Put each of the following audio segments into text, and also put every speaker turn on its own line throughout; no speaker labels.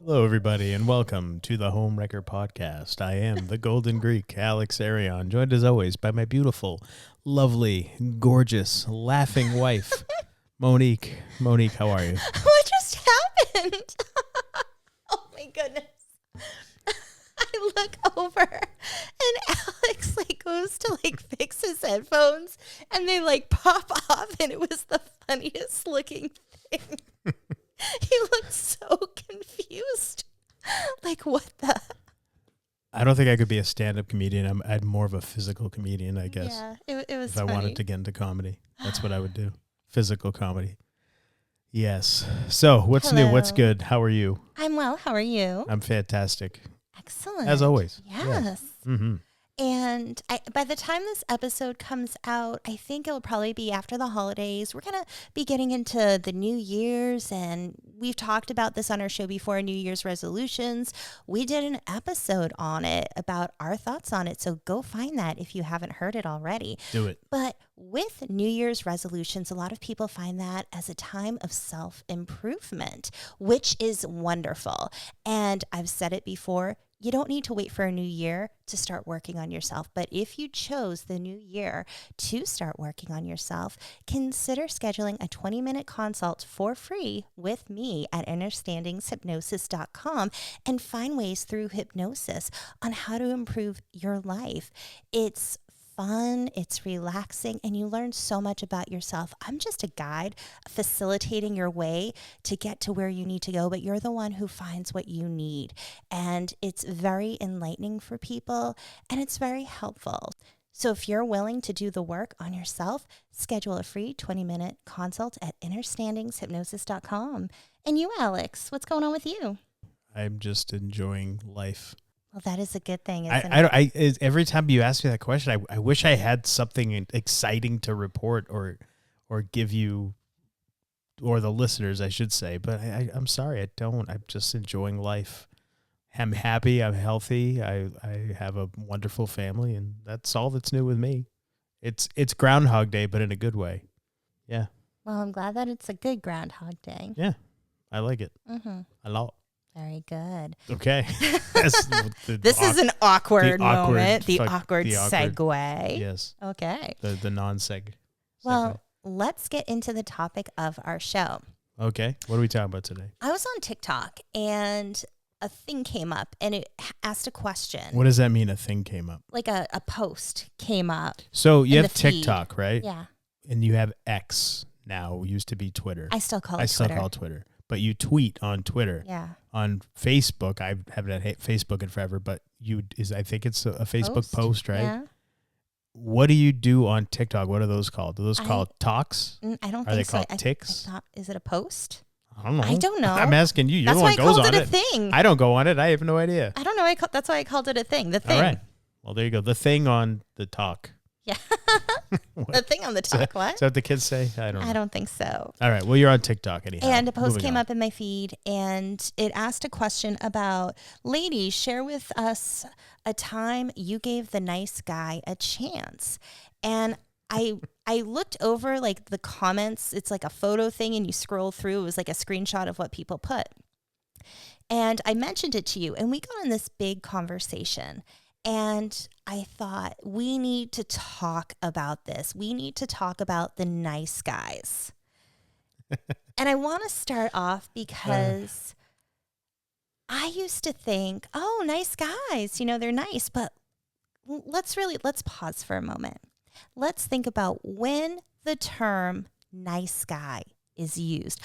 Hello, everybody, and welcome to the Homewrecker podcast. I am the Golden Greek, Alex Arion, joined as always by my beautiful, lovely, gorgeous, laughing wife, Monique. Monique, how are you?
What just happened? Oh my goodness. I look over and Alex goes to fix his headphones and they pop off and it was the funniest looking thing. He looked so confused. What the?
I don't think I could be a stand-up comedian. I'm more of a physical comedian, I guess.
Yeah, it was
if I wanted to get into comedy, that's what I would do. Physical comedy. Yes. So, what's new? What's good? How are you?
I'm well. How are you?
I'm fantastic.
Excellent.
As always.
Yes.
Yeah. Mm-hmm.
And by the time this episode comes out, I think it'll probably be after the holidays. We're going to be getting into the New Year's, and we've talked about this on our show before, New Year's resolutions. We did an episode on it about our thoughts on it, so go find that if you haven't heard it already.
Do it.
But with New Year's resolutions, a lot of people find that as a time of self-improvement, which is wonderful. And I've said it before, you don't need to wait for a new year to start working on yourself. But if you chose the new year to start working on yourself, consider scheduling a 20-minute consult for free with me at understandingshypnosis.com and find ways through hypnosis on how to improve your life. It's fun, it's relaxing, and you learn so much about yourself. I'm just a guide facilitating your way to get to where you need to go, but you're the one who finds what you need. And it's very enlightening for people, and it's very helpful. So if you're willing to do the work on yourself, schedule a free 20-minute consult at understandingshypnosis.com. And you, Alex, what's going on with you?
I'm just enjoying life.
Well, that is a good thing, isn't it?
Every time you ask me that question, I wish I had something exciting to report or give you, or the listeners, I should say. But I'm sorry, I don't. I'm just enjoying life. I'm happy. I'm healthy. I have a wonderful family, and that's all that's new with me. It's Groundhog Day, but in a good way. Yeah.
Well, I'm glad that it's a good Groundhog Day.
Yeah, I like it.
Mm-hmm.
A lot.
Very good.
Okay.
This is an awkward moment. The awkward segue.
Yes.
Okay.
The non-seg.
Well, let's get into the topic of our show.
Okay. What are we talking about today?
I was on TikTok and a thing came up and it asked a question.
What does that mean, a thing came up?
Like a post came up.
So you have TikTok, right?
Yeah.
And you have X now, used to be Twitter.
I still call it
Twitter.
I still
call it Twitter. But you tweet on Twitter.
Yeah.
On Facebook, I haven't had Facebook in forever, but I think it's a Facebook post, right?
Yeah.
What do you do on TikTok? What are those called? Are those called talks?
I don't think so.
Are they called ticks?
Is it a post?
I don't know.
I'm
asking you. You're the one who goes on it.
That's why I called it a thing.
I don't go on it. I have no idea.
I don't know. That's why I called it a thing. The thing.
All right. Well, there you go. The thing on the talk.
Yeah. The thing on the talk. What?
Is that what the kids say? I don't
think so.
All right. Well, you're on TikTok anyhow.
And a post came up in my feed and it asked a question about, ladies, share with us a time you gave the nice guy a chance. And I looked over the comments. It's like a photo thing and you scroll through. It was like a screenshot of what people put. And I mentioned it to you and we got in this big conversation. And I thought, we need to talk about this. We need to talk about the nice guys. And I want to start off because I used to think, oh, nice guys, they're nice. But let's pause for a moment. Let's think about when the term nice guy is used.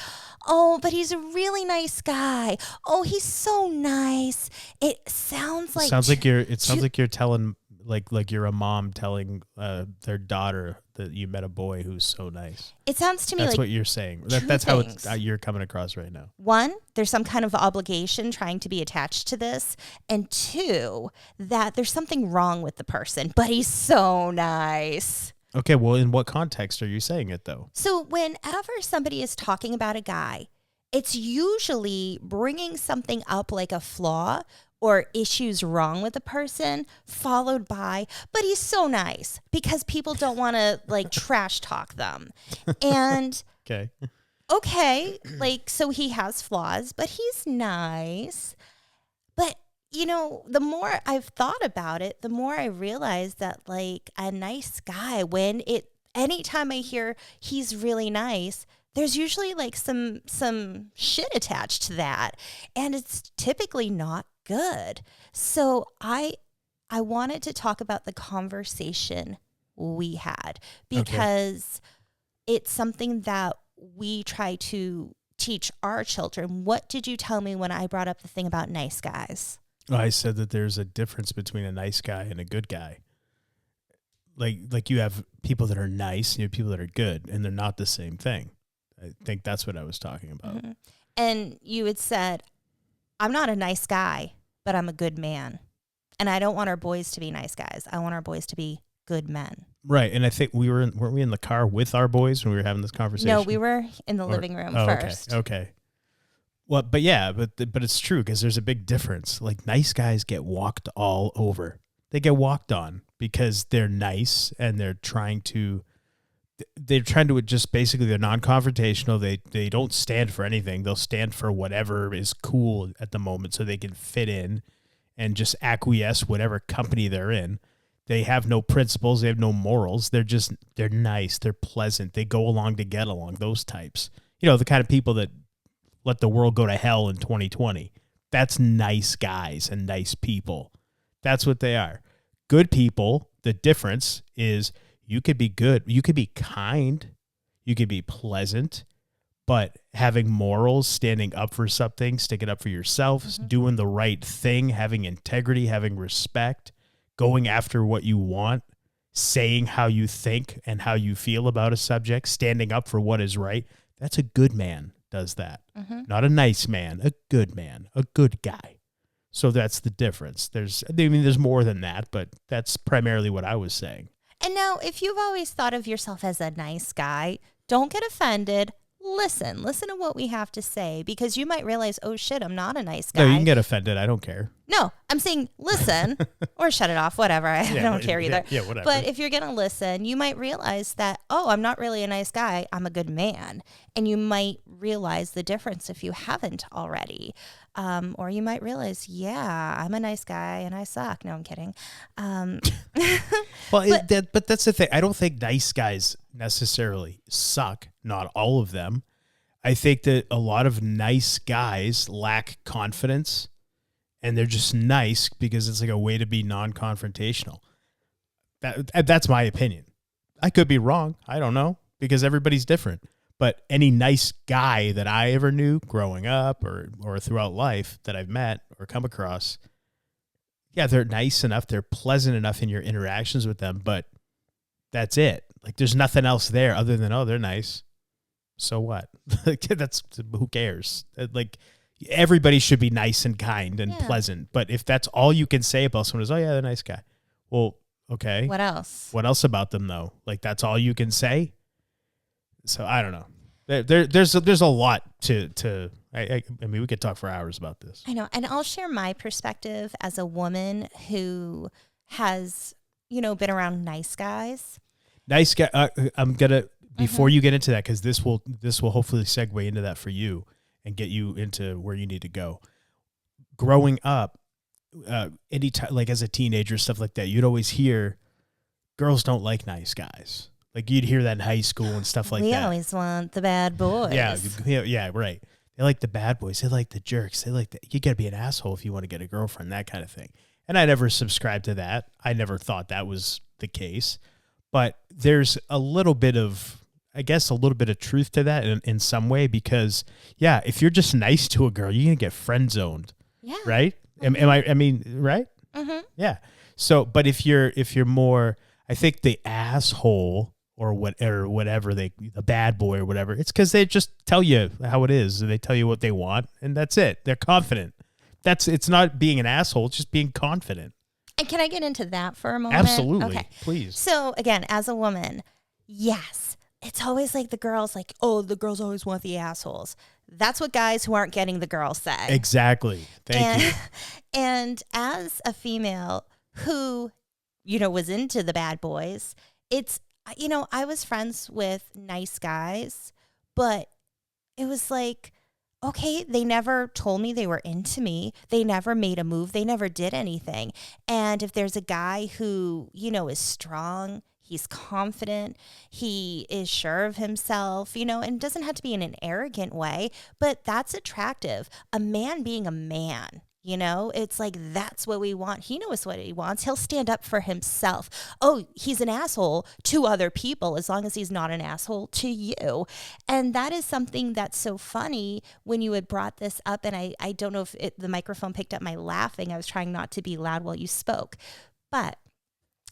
Oh, but he's a really nice guy. Oh, he's so nice. It sounds like
you're telling like you're a mom telling their daughter that you met a boy who's so nice.
It sounds to me
that's what you're saying. That's how you're coming across right now.
One, there's some kind of obligation trying to be attached to this, and two, that there's something wrong with the person, but he's so nice.
Okay, well, in what context are you saying it, though?
So whenever somebody is talking about a guy, it's usually bringing something up like a flaw or issues wrong with the person, followed by, but he's so nice, because people don't want to trash talk them. And
okay.
okay, like, so he has flaws, but he's nice. But, the more I've thought about it, the more I realize that, like, a nice guy, anytime I hear he's really nice, there's usually like some shit attached to that. And it's typically not good. So I wanted to talk about the conversation we had
Okay.
because it's something that we try to teach our children. What did you tell me when I brought up the thing about nice guys?
I said that there's a difference between a nice guy and a good guy. Like you have people that are nice, and you have people that are good, and they're not the same thing. I think that's what I was talking about.
Mm-hmm. And you had said, I'm not a nice guy, but I'm a good man. And I don't want our boys to be nice guys. I want our boys to be good men.
Right, and I think weren't we in the car with our boys when we were having this conversation?
No, we were in the living room first.
Okay. Well, but yeah, but it's true because there's a big difference. Like nice guys get walked all over. They get walked on because they're nice and they're trying to just basically they're non-confrontational. They don't stand for anything. They'll stand for whatever is cool at the moment so they can fit in and just acquiesce whatever company they're in. They have no principles. They have no morals. They're nice. They're pleasant. They go along to get along. Those types. The kind of people that let the world go to hell in 2020. That's nice guys and nice people. That's what they are. Good people, the difference is you could be good. You could be kind. You could be pleasant. But having morals, standing up for something, sticking up for yourself, doing the right thing, having integrity, having respect, going after what you want, saying how you think and how you feel about a subject, standing up for what is right. That's a good man does that. Not a nice man, a good guy. So that's the difference. There's more than that, but that's primarily what I was saying.
And now, if you've always thought of yourself as a nice guy, don't get offended. Listen to what we have to say, because you might realize, oh shit, I'm not a nice guy.
No, you can get offended. I don't care.
No, I'm saying listen or shut it off, whatever. I don't care either.
Yeah, whatever.
But if you're going to listen, you might realize that, oh, I'm not really a nice guy. I'm a good man. And you might realize the difference if you haven't already. Or you might realize, yeah, I'm a nice guy and I suck. No, I'm kidding.
But that's the thing. I don't think nice guys necessarily suck. Not all of them. I think that a lot of nice guys lack confidence, and they're just nice because it's like a way to be non-confrontational. That's my opinion. I could be wrong. I don't know, because everybody's different. But any nice guy that I ever knew growing up or throughout life that I've met or come across, yeah, they're nice enough. They're pleasant enough in your interactions with them, but that's it. Like there's nothing else there other than, oh, they're nice. So what? That's who cares? Like everybody should be nice and kind and pleasant. But if that's all you can say about someone is, oh yeah, they're a nice guy. Well, okay.
What else?
What else about them though? Like that's all you can say? So I don't know. There's a lot to I mean, we could talk for hours about this.
I know. And I'll share my perspective as a woman who has, been around nice guys.
Nice guy. I'm going to, before you get into that, because this will hopefully segue into that for you and get you into where you need to go. Growing up, anytime, like as a teenager, stuff like that, you'd always hear girls don't like nice guys. Like you'd hear that in high school and stuff like that.
We always want the bad boys.
Yeah, right. They like the bad boys. They like the jerks. They like you got to be an asshole if you want to get a girlfriend, that kind of thing. And I never subscribed to that. I never thought that was the case. But there's a little bit of truth to that in some way, because yeah, if you're just nice to a girl, you're gonna get friend zoned. Yeah. Right? I mean, right? Mm-hmm. Yeah. So, but if you're more, I think the asshole or whatever, the bad boy or whatever, it's because they just tell you how it is. They tell you what they want, and that's it. They're confident. It's not being an asshole. It's just being confident.
And can I get into that for a moment?
Absolutely. Okay. Please.
So again, as a woman, yes, it's always like the girls like, oh, the girls always want the assholes. That's what guys who aren't getting the girls say.
Exactly. Thank you.
And as a female who, was into the bad boys, it's, I was friends with nice guys, but it was like, okay, they never told me they were into me. They never made a move. They never did anything. And if there's a guy who, is strong, he's confident, he is sure of himself, and doesn't have to be in an arrogant way, but that's attractive. A man being a man. It's like, that's what we want. He knows what he wants. He'll stand up for himself. Oh, he's an asshole to other people as long as he's not an asshole to you. And that is something that's so funny when you had brought this up. And I don't know if the microphone picked up my laughing. I was trying not to be loud while you spoke. But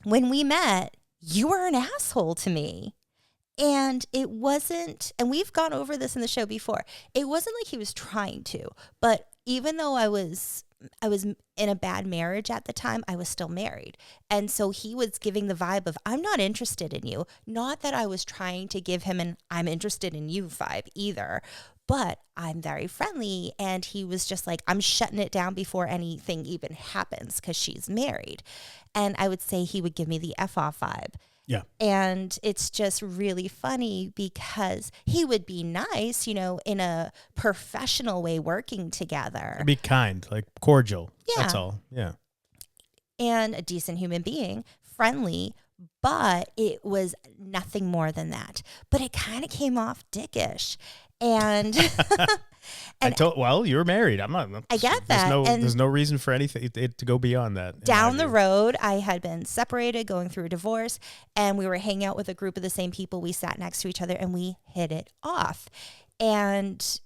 when we met, you were an asshole to me. And it wasn't, and we've gone over this in the show before, it wasn't like he was trying to, but even though I was in a bad marriage at the time, I was still married. And so he was giving the vibe of, I'm not interested in you. Not that I was trying to give him an I'm interested in you vibe either, but I'm very friendly. And he was just like, I'm shutting it down before anything even happens because she's married. And I would say he would give me the F off vibe.
Yeah.
And it's just really funny because he would be nice, in a professional way working together.
Be kind, like cordial.
Yeah.
That's all. Yeah.
And a decent human being, friendly, but it was nothing more than that. But it kind of came off dickish. And
you were married. I'm not.
I get that.
There's no reason for anything to go beyond that.
Down the road, I had been separated, going through a divorce, and we were hanging out with a group of the same people. We sat next to each other and we hit it off. And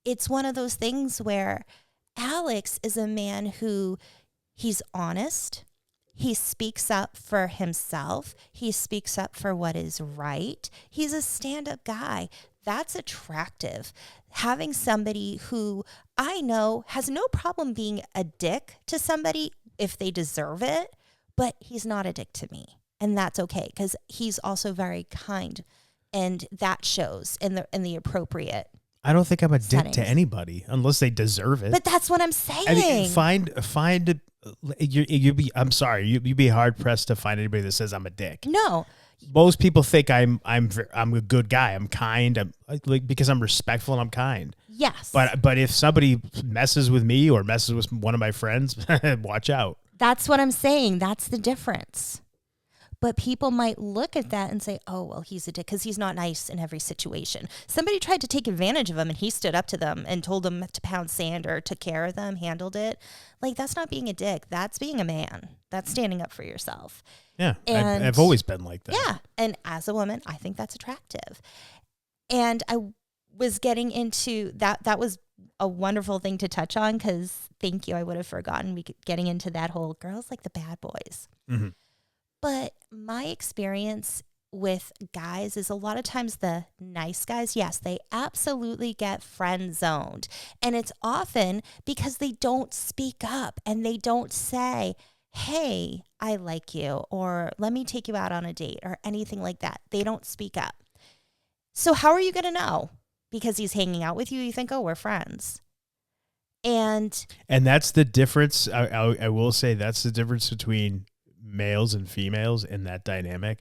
it's one of those things where Alex is a man who he's honest. He speaks up for himself. He speaks up for what is right. He's a stand-up guy. That's attractive. Having somebody who I know has no problem being a dick to somebody if they deserve it, but he's not a dick to me. And that's okay because he's also very kind. And that shows in the appropriate
I don't think I'm a
settings.
dick to anybody unless they deserve it.
But that's what I'm saying.
I mean, find I'm sorry, you'd be hard pressed to find anybody that says I'm a dick.
No.
Most people think I'm a good guy. I'm kind. I'm like because I'm respectful and I'm kind.
Yes.
But if somebody messes with me or messes with one of my friends, watch out.
That's what I'm saying. That's the difference. But people might look at that and say, oh, well, he's a dick because he's not nice in every situation. Somebody tried to take advantage of him and he stood up to them and told them to pound sand or took care of them, handled it. Like, that's not being a dick. That's being a man. That's standing up for yourself.
Yeah,
and
I've always been like that.
Yeah, and as a woman, I think that's attractive. And I was getting into that. That was a wonderful thing to touch on because, thank you, I would have forgotten getting into that whole girls like the bad boys.
Mm-hmm.
But my experience with guys is a lot of times the nice guys, yes, they absolutely get friend zoned. And it's often because they don't speak up and they don't say, hey, I like you, or let me take you out on a date, or anything like that. They don't speak up. So how are you going to know? Because he's hanging out with you, you think, oh, we're friends. And
that's the difference. I will say that's the difference between males and females in that dynamic.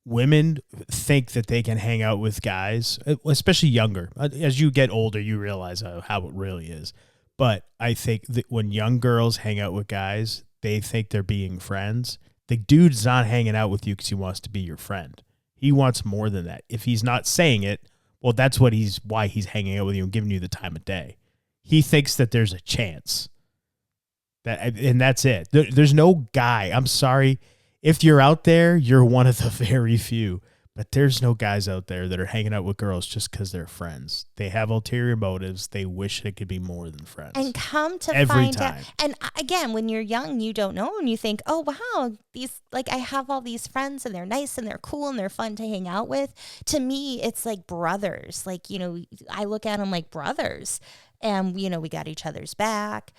Women think that they can hang out with guys, especially younger. As you get older, you realize how it really is. But I think that when young girls hang out with guys, they think they're being friends. The dude's not hanging out with you because he wants to be your friend. He wants more than that. If he's not saying it, well, that's why he's hanging out with you and giving you the time of day. He thinks that there's a chance. And that's it. There's no guy. I'm sorry. If you're out there, you're one of the very few. But there's no guys out there that are hanging out with girls just because they're friends. They have ulterior motives. They wish it could be more than friends.
And come to
every
find
time.
out. And again, when you're young, you don't know, and you think, oh, wow, I have all these friends and they're nice and they're cool and they're fun to hang out with. To me, it's like brothers. Like, I look at them like brothers and, we got each other's back.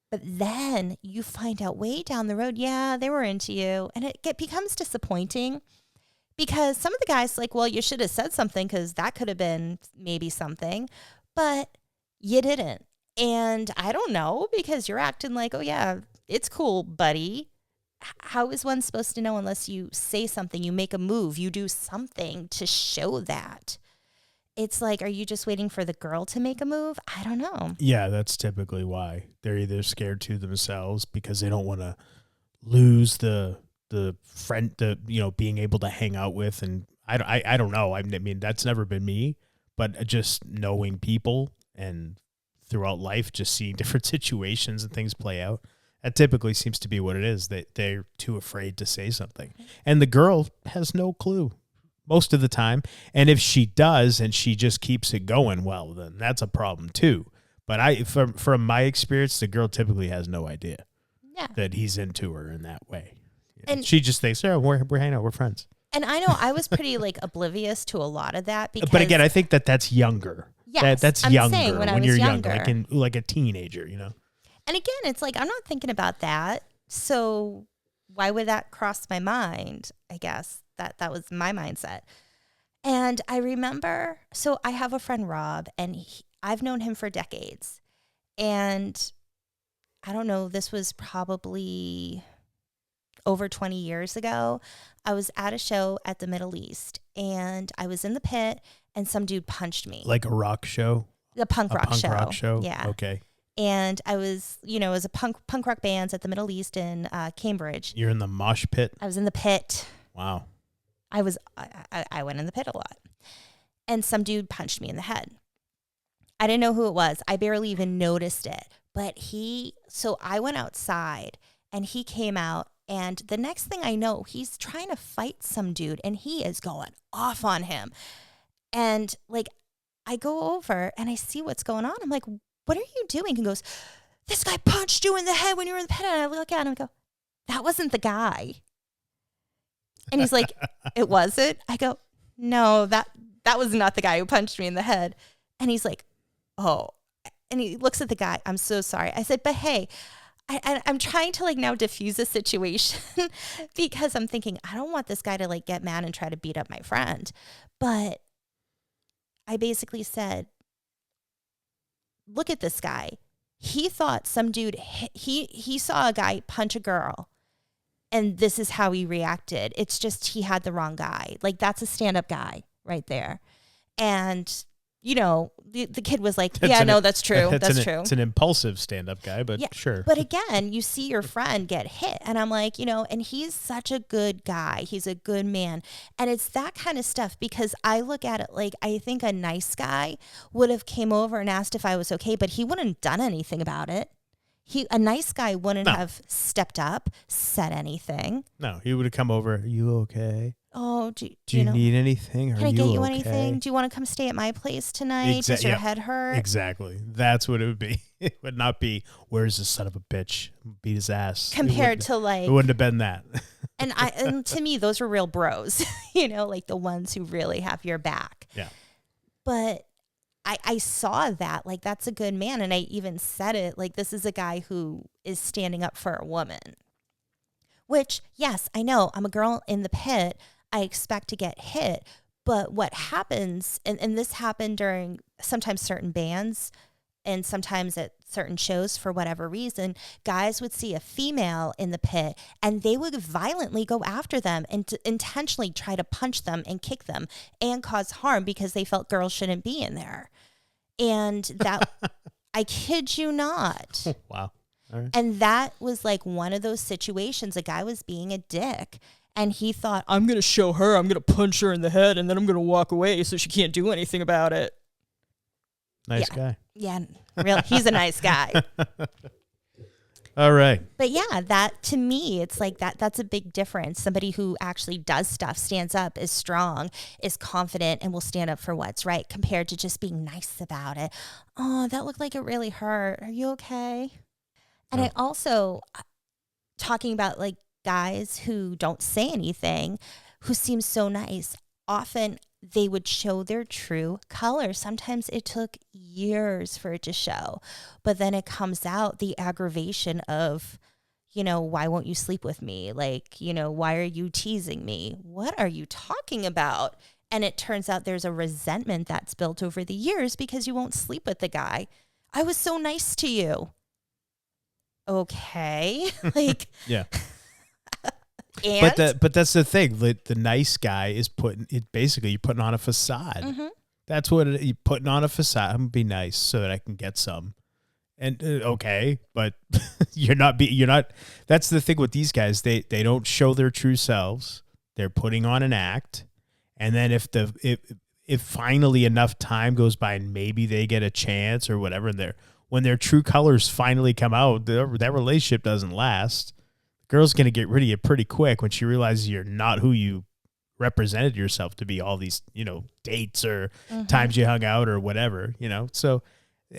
But then you find out way down the road, yeah, they were into you. And it becomes disappointing because some of the guys like, well, you should have said something because that could have been maybe something, but you didn't. And I don't know because you're acting like, oh, yeah, it's cool, buddy. How is one supposed to know unless you say something, you make a move, you do something to show that? it's like, are you just waiting for the girl to make a move? I don't know.
Yeah, that's typically why. They're either scared to themselves because they don't want to lose the friend, being able to hang out with. And I don't know. I mean, that's never been me, but just knowing people and throughout life, just seeing different situations and things play out. That typically seems to be what it is. That they're too afraid to say something. And the girl has no clue most of the time. And if she does and she just keeps it going, well, then that's a problem too. But from my experience, the girl typically has no idea that he's into her in that way. And she just thinks, oh, we're hanging out, we're friends.
And I know I was pretty like oblivious to a lot of that. Because,
but again, I think that's younger.
Yes,
that's
I'm
younger
saying
when you're younger, like a teenager,
And again, it's like, I'm not thinking about that. So why would that cross my mind? I guess that was my mindset. And I remember, so I have a friend, Rob, and I've known him for decades. And I don't know, this was probably over 20 years ago. I was at a show at the Middle East, and I was in the pit, and some dude punched me.
Like a rock show?
A punk rock show.
Yeah. Okay.
And I was, it was a punk rock bands at the Middle East in Cambridge.
You're in the mosh pit?
I was in the pit.
Wow.
I went in the pit a lot. And some dude punched me in the head. I didn't know who it was. I barely even noticed it. But so I went outside, and he came out, and the next thing I know, he's trying to fight some dude, and he is going off on him. And like, I go over and I see what's going on. I'm like, what are you doing? He goes, this guy punched you in the head when you were in the pit. And I look at him and go, that wasn't the guy. And he's like, it wasn't? I go, no, that was not the guy who punched me in the head. And he's like, oh. And he looks at the guy. I'm so sorry. I said, but hey, I'm trying to like now diffuse the situation because I'm thinking, I don't want this guy to like get mad and try to beat up my friend. But I basically said, look at this guy. He thought some dude, he saw a guy punch a girl, and this is how he reacted. It's just he had the wrong guy. Like, that's a stand-up guy right there. And, the kid was like, that's true. That's true.
It's an impulsive stand-up guy, but sure.
But again, you see your friend get hit, and I'm like, and he's such a good guy. He's a good man. And it's that kind of stuff, because I look at it like, I think a nice guy would have came over and asked if I was okay, but he wouldn't have done anything about it. A nice guy wouldn't have stepped up, said anything.
No, he would have come over. Are you okay?
Oh,
do you need anything?
Can I get you anything? Do you want to come stay at my place tonight? Does your head hurt?
Exactly. That's what it would be. It would not be, where's this son of a bitch? Beat his ass.
Compared to like...
It wouldn't have been that.
and to me, those are real bros, like the ones who really have your back.
Yeah.
But I saw that, like, that's a good man. And I even said it, like, this is a guy who is standing up for a woman. Which, yes, I know, I'm a girl in the pit. I expect to get hit. But what happens, and this happened during sometimes certain bands and sometimes at certain shows for whatever reason, guys would see a female in the pit and they would violently go after them and to intentionally try to punch them and kick them and cause harm because they felt girls shouldn't be in there. And that, I kid you not.
Wow. All right.
And that was like one of those situations. A guy was being a dick. And he thought, I'm going to show her, I'm going to punch her in the head, and then I'm going to walk away so she can't do anything about it.
Nice guy.
Yeah, really, he's a nice guy.
All right.
But yeah, that to me, it's like that's a big difference. Somebody who actually does stuff, stands up, is strong, is confident, and will stand up for what's right, compared to just being nice about it. Oh, that looked like it really hurt. Are you okay? And I also, talking about like, guys who don't say anything, who seem so nice, often they would show their true color. Sometimes it took years for it to show, but then it comes out, the aggravation of, why won't you sleep with me? Like, why are you teasing me? What are you talking about? And it turns out there's a resentment that's built over the years because you won't sleep with the guy. I was so nice to you. Okay. Like,
yeah.
And?
But that's the thing. The nice guy is basically you're putting on a facade.
Mm-hmm.
That's what you putting on a facade. I'm gonna be nice so that I can get some. And okay, but you're not. That's the thing with these guys. They don't show their true selves. They're putting on an act, and then if finally enough time goes by and maybe they get a chance or whatever, and when their true colors finally come out, that relationship doesn't last. The girl's gonna get rid of you pretty quick when she realizes you're not who you represented yourself to be. All these dates or times you hung out or whatever. So.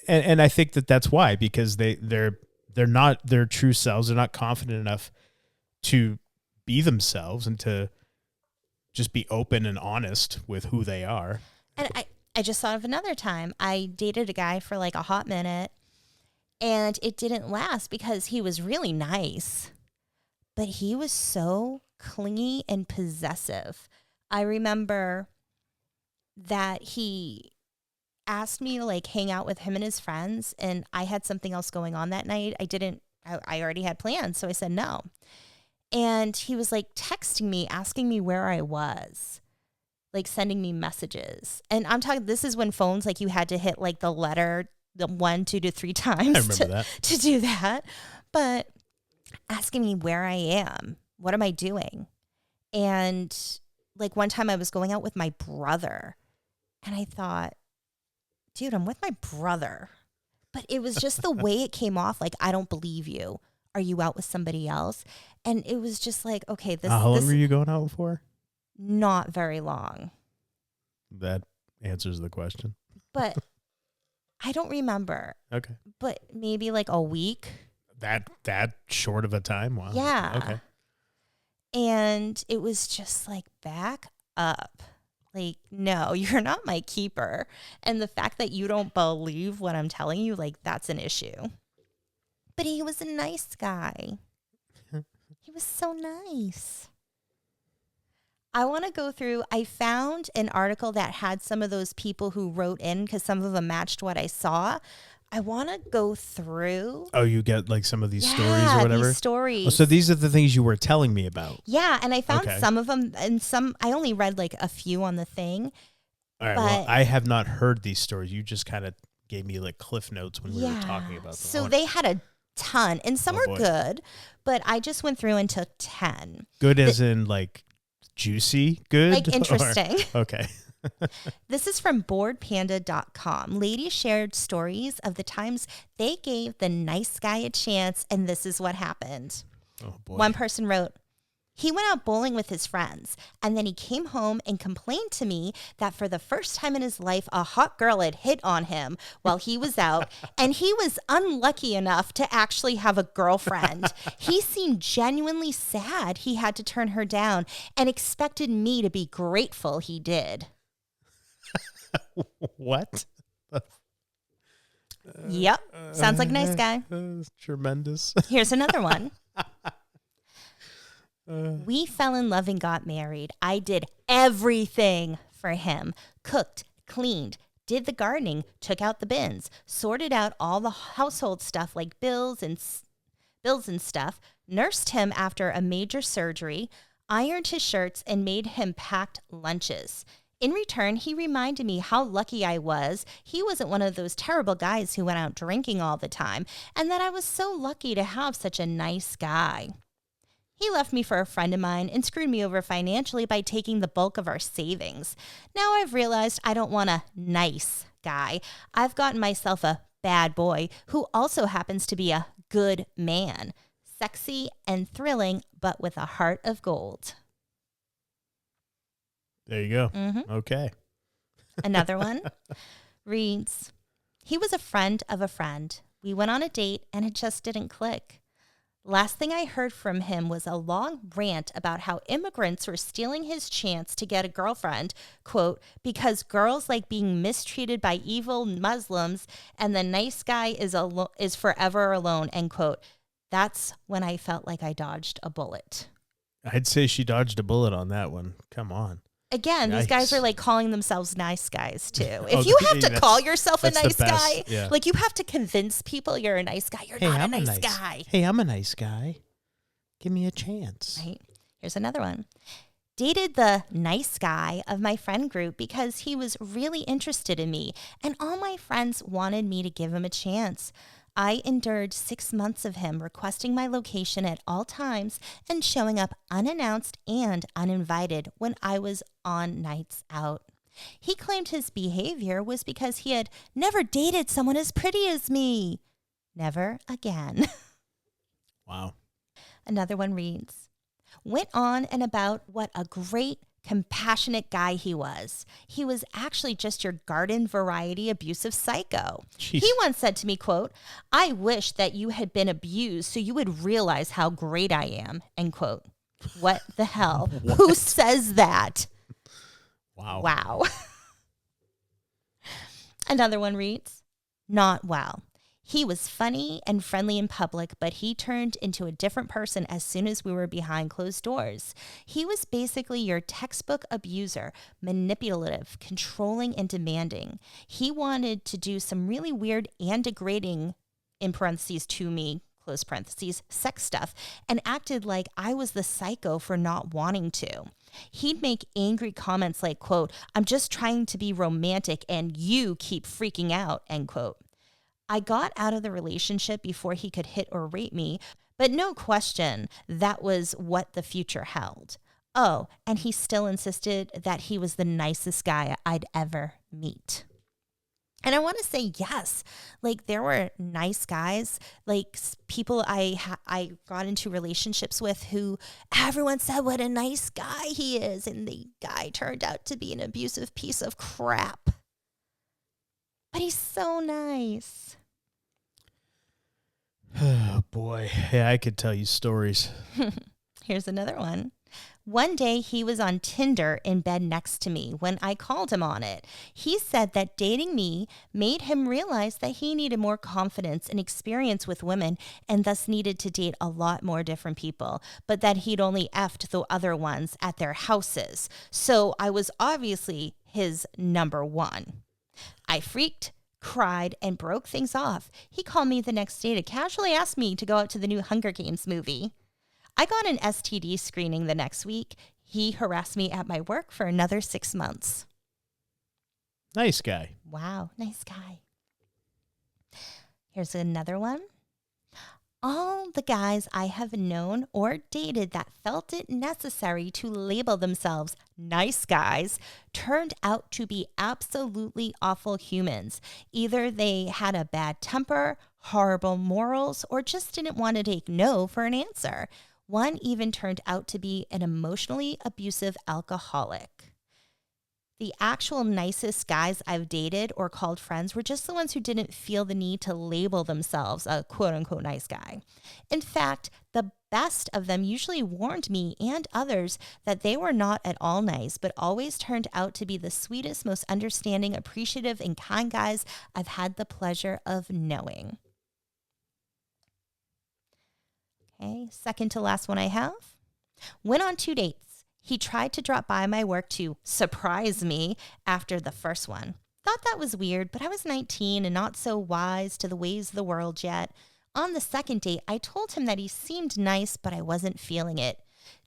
And I think that's why, because they're not their true selves. They're not confident enough to be themselves and to just be open and honest with who they are.
And I just thought of another time. I dated a guy for like a hot minute, and it didn't last because he was really nice, but he was so clingy and possessive. I remember that he asked me to like hang out with him and his friends, and I had something else going on that night. I already had plans, so I said no. And he was like texting me, asking me where I was, like sending me messages. And I'm talking, this is when phones, like you had to hit like the letter, the 1, 2 to 3 times to do that. But asking me where I am, what am I doing? And like one time I was going out with my brother, and I thought, dude, I'm with my brother. But it was just the way it came off. Like, I don't believe you. Are you out with somebody else? And it was just like, okay,
how long were you going out for?
Not very long.
That answers the question.
But I don't remember.
Okay.
But maybe like a week.
That short of a time? Wow.
Yeah.
Okay.
And it was just like, back up. Like, no, you're not my keeper. And the fact that you don't believe what I'm telling you, like, that's an issue. But he was a nice guy. He was so nice. I want to go through, I found an article that had some of those people who wrote in because some of them matched what I saw. I want to go through.
Oh, you get like some of these stories or whatever?
These stories.
Oh, so these are the things you were telling me about.
Yeah, and I found some of them, and some, I only read like a few on the thing.
All right, well, I have not heard these stories. You just kind of gave me like cliff notes when we were talking about them.
So they had a ton, and some are good, but I just went through and took 10.
Good as in like juicy good?
Like interesting.
Okay.
This is from boredpanda.com. Ladies shared stories of the times they gave the nice guy a chance, and this is what happened.
Oh, boy.
One person wrote, he went out bowling with his friends, and then he came home and complained to me that for the first time in his life, a hot girl had hit on him while he was out, and he was unlucky enough to actually have a girlfriend. He seemed genuinely sad he had to turn her down and expected me to be grateful he did.
What?
Yep. Sounds like a nice guy.
Tremendous.
Here's another one. We fell in love and got married. I did everything for him. Cooked, cleaned, did the gardening, took out the bins, sorted out all the household stuff like bills and stuff, nursed him after a major surgery, ironed his shirts, and made him packed lunches. In return, he reminded me how lucky I was he wasn't one of those terrible guys who went out drinking all the time, and that I was so lucky to have such a nice guy. He left me for a friend of mine and screwed me over financially by taking the bulk of our savings. Now I've realized I don't want a nice guy. I've gotten myself a bad boy who also happens to be a good man. Sexy and thrilling, but with a heart of gold.
There you go.
Mm-hmm.
Okay.
Another one reads, he was a friend of a friend. We went on a date and it just didn't click. Last thing I heard from him was a long rant about how immigrants were stealing his chance to get a girlfriend, quote, because girls like being mistreated by evil Muslims and the nice guy is forever alone, end quote. That's when I felt like I dodged a bullet.
I'd say she dodged a bullet on that one. Come on.
Again,
Yikes.
These guys are like calling themselves nice guys too. If you have to call yourself a nice guy, like you have to convince people you're a nice guy. You're not a nice guy.
Hey, I'm a nice guy. Give me a chance.
Right. Here's another one. Dated the nice guy of my friend group because he was really interested in me, and all my friends wanted me to give him a chance. I endured 6 months of him requesting my location at all times and showing up unannounced and uninvited when I was on nights out. He claimed his behavior was because he had never dated someone as pretty as me. Never again.
Wow.
Another one reads, went on and about what a great, compassionate guy he was. He was actually just your garden variety abusive psycho.
Jeez.
He once said to me, quote, I wish that you had been abused so you would realize how great I am, end quote. What the hell? Who says that?
Wow.
Wow. Another one reads, not well. He was funny and friendly in public, but he turned into a different person as soon as we were behind closed doors. He was basically your textbook abuser, manipulative, controlling, and demanding. He wanted to do some really weird and degrading, in parentheses, to me, close parentheses, sex stuff, and acted like I was the psycho for not wanting to. He'd make angry comments like, quote, I'm just trying to be romantic and you keep freaking out, end quote. I got out of the relationship before he could hit or rape me, but no question that was what the future held. Oh, and he still insisted that he was the nicest guy I'd ever meet. And I want to say yes, like there were nice guys, like people I got into relationships with who everyone said what a nice guy he is, and the guy turned out to be an abusive piece of crap. But he's so nice.
Oh, boy. Yeah, I could tell you stories.
Here's another one. One day he was on Tinder in bed next to me when I called him on it. He said that dating me made him realize that he needed more confidence and experience with women and thus needed to date a lot more different people, but that he'd only effed the other ones at their houses. So I was obviously his number one. I freaked, cried, and broke things off. He called me the next day to casually ask me to go out to the new Hunger Games movie. I got an STD screening the next week. He harassed me at my work for another 6 months.
Nice guy.
Wow, nice guy. Here's another one. All the guys I have known or dated that felt it necessary to label themselves nice guys turned out to be absolutely awful humans. Either they had a bad temper, horrible morals, or just didn't want to take no for an answer. One even turned out to be an emotionally abusive alcoholic. The actual nicest guys I've dated or called friends were just the ones who didn't feel the need to label themselves a quote-unquote nice guy. In fact, the best of them usually warned me and others that they were not at all nice, but always turned out to be the sweetest, most understanding, appreciative, and kind guys I've had the pleasure of knowing. Okay, second to last one I have. Went on 2 dates. He tried to drop by my work to surprise me after the first one. Thought that was weird, but I was 19 and not so wise to the ways of the world yet. On the second date, I told him that he seemed nice, but I wasn't feeling it.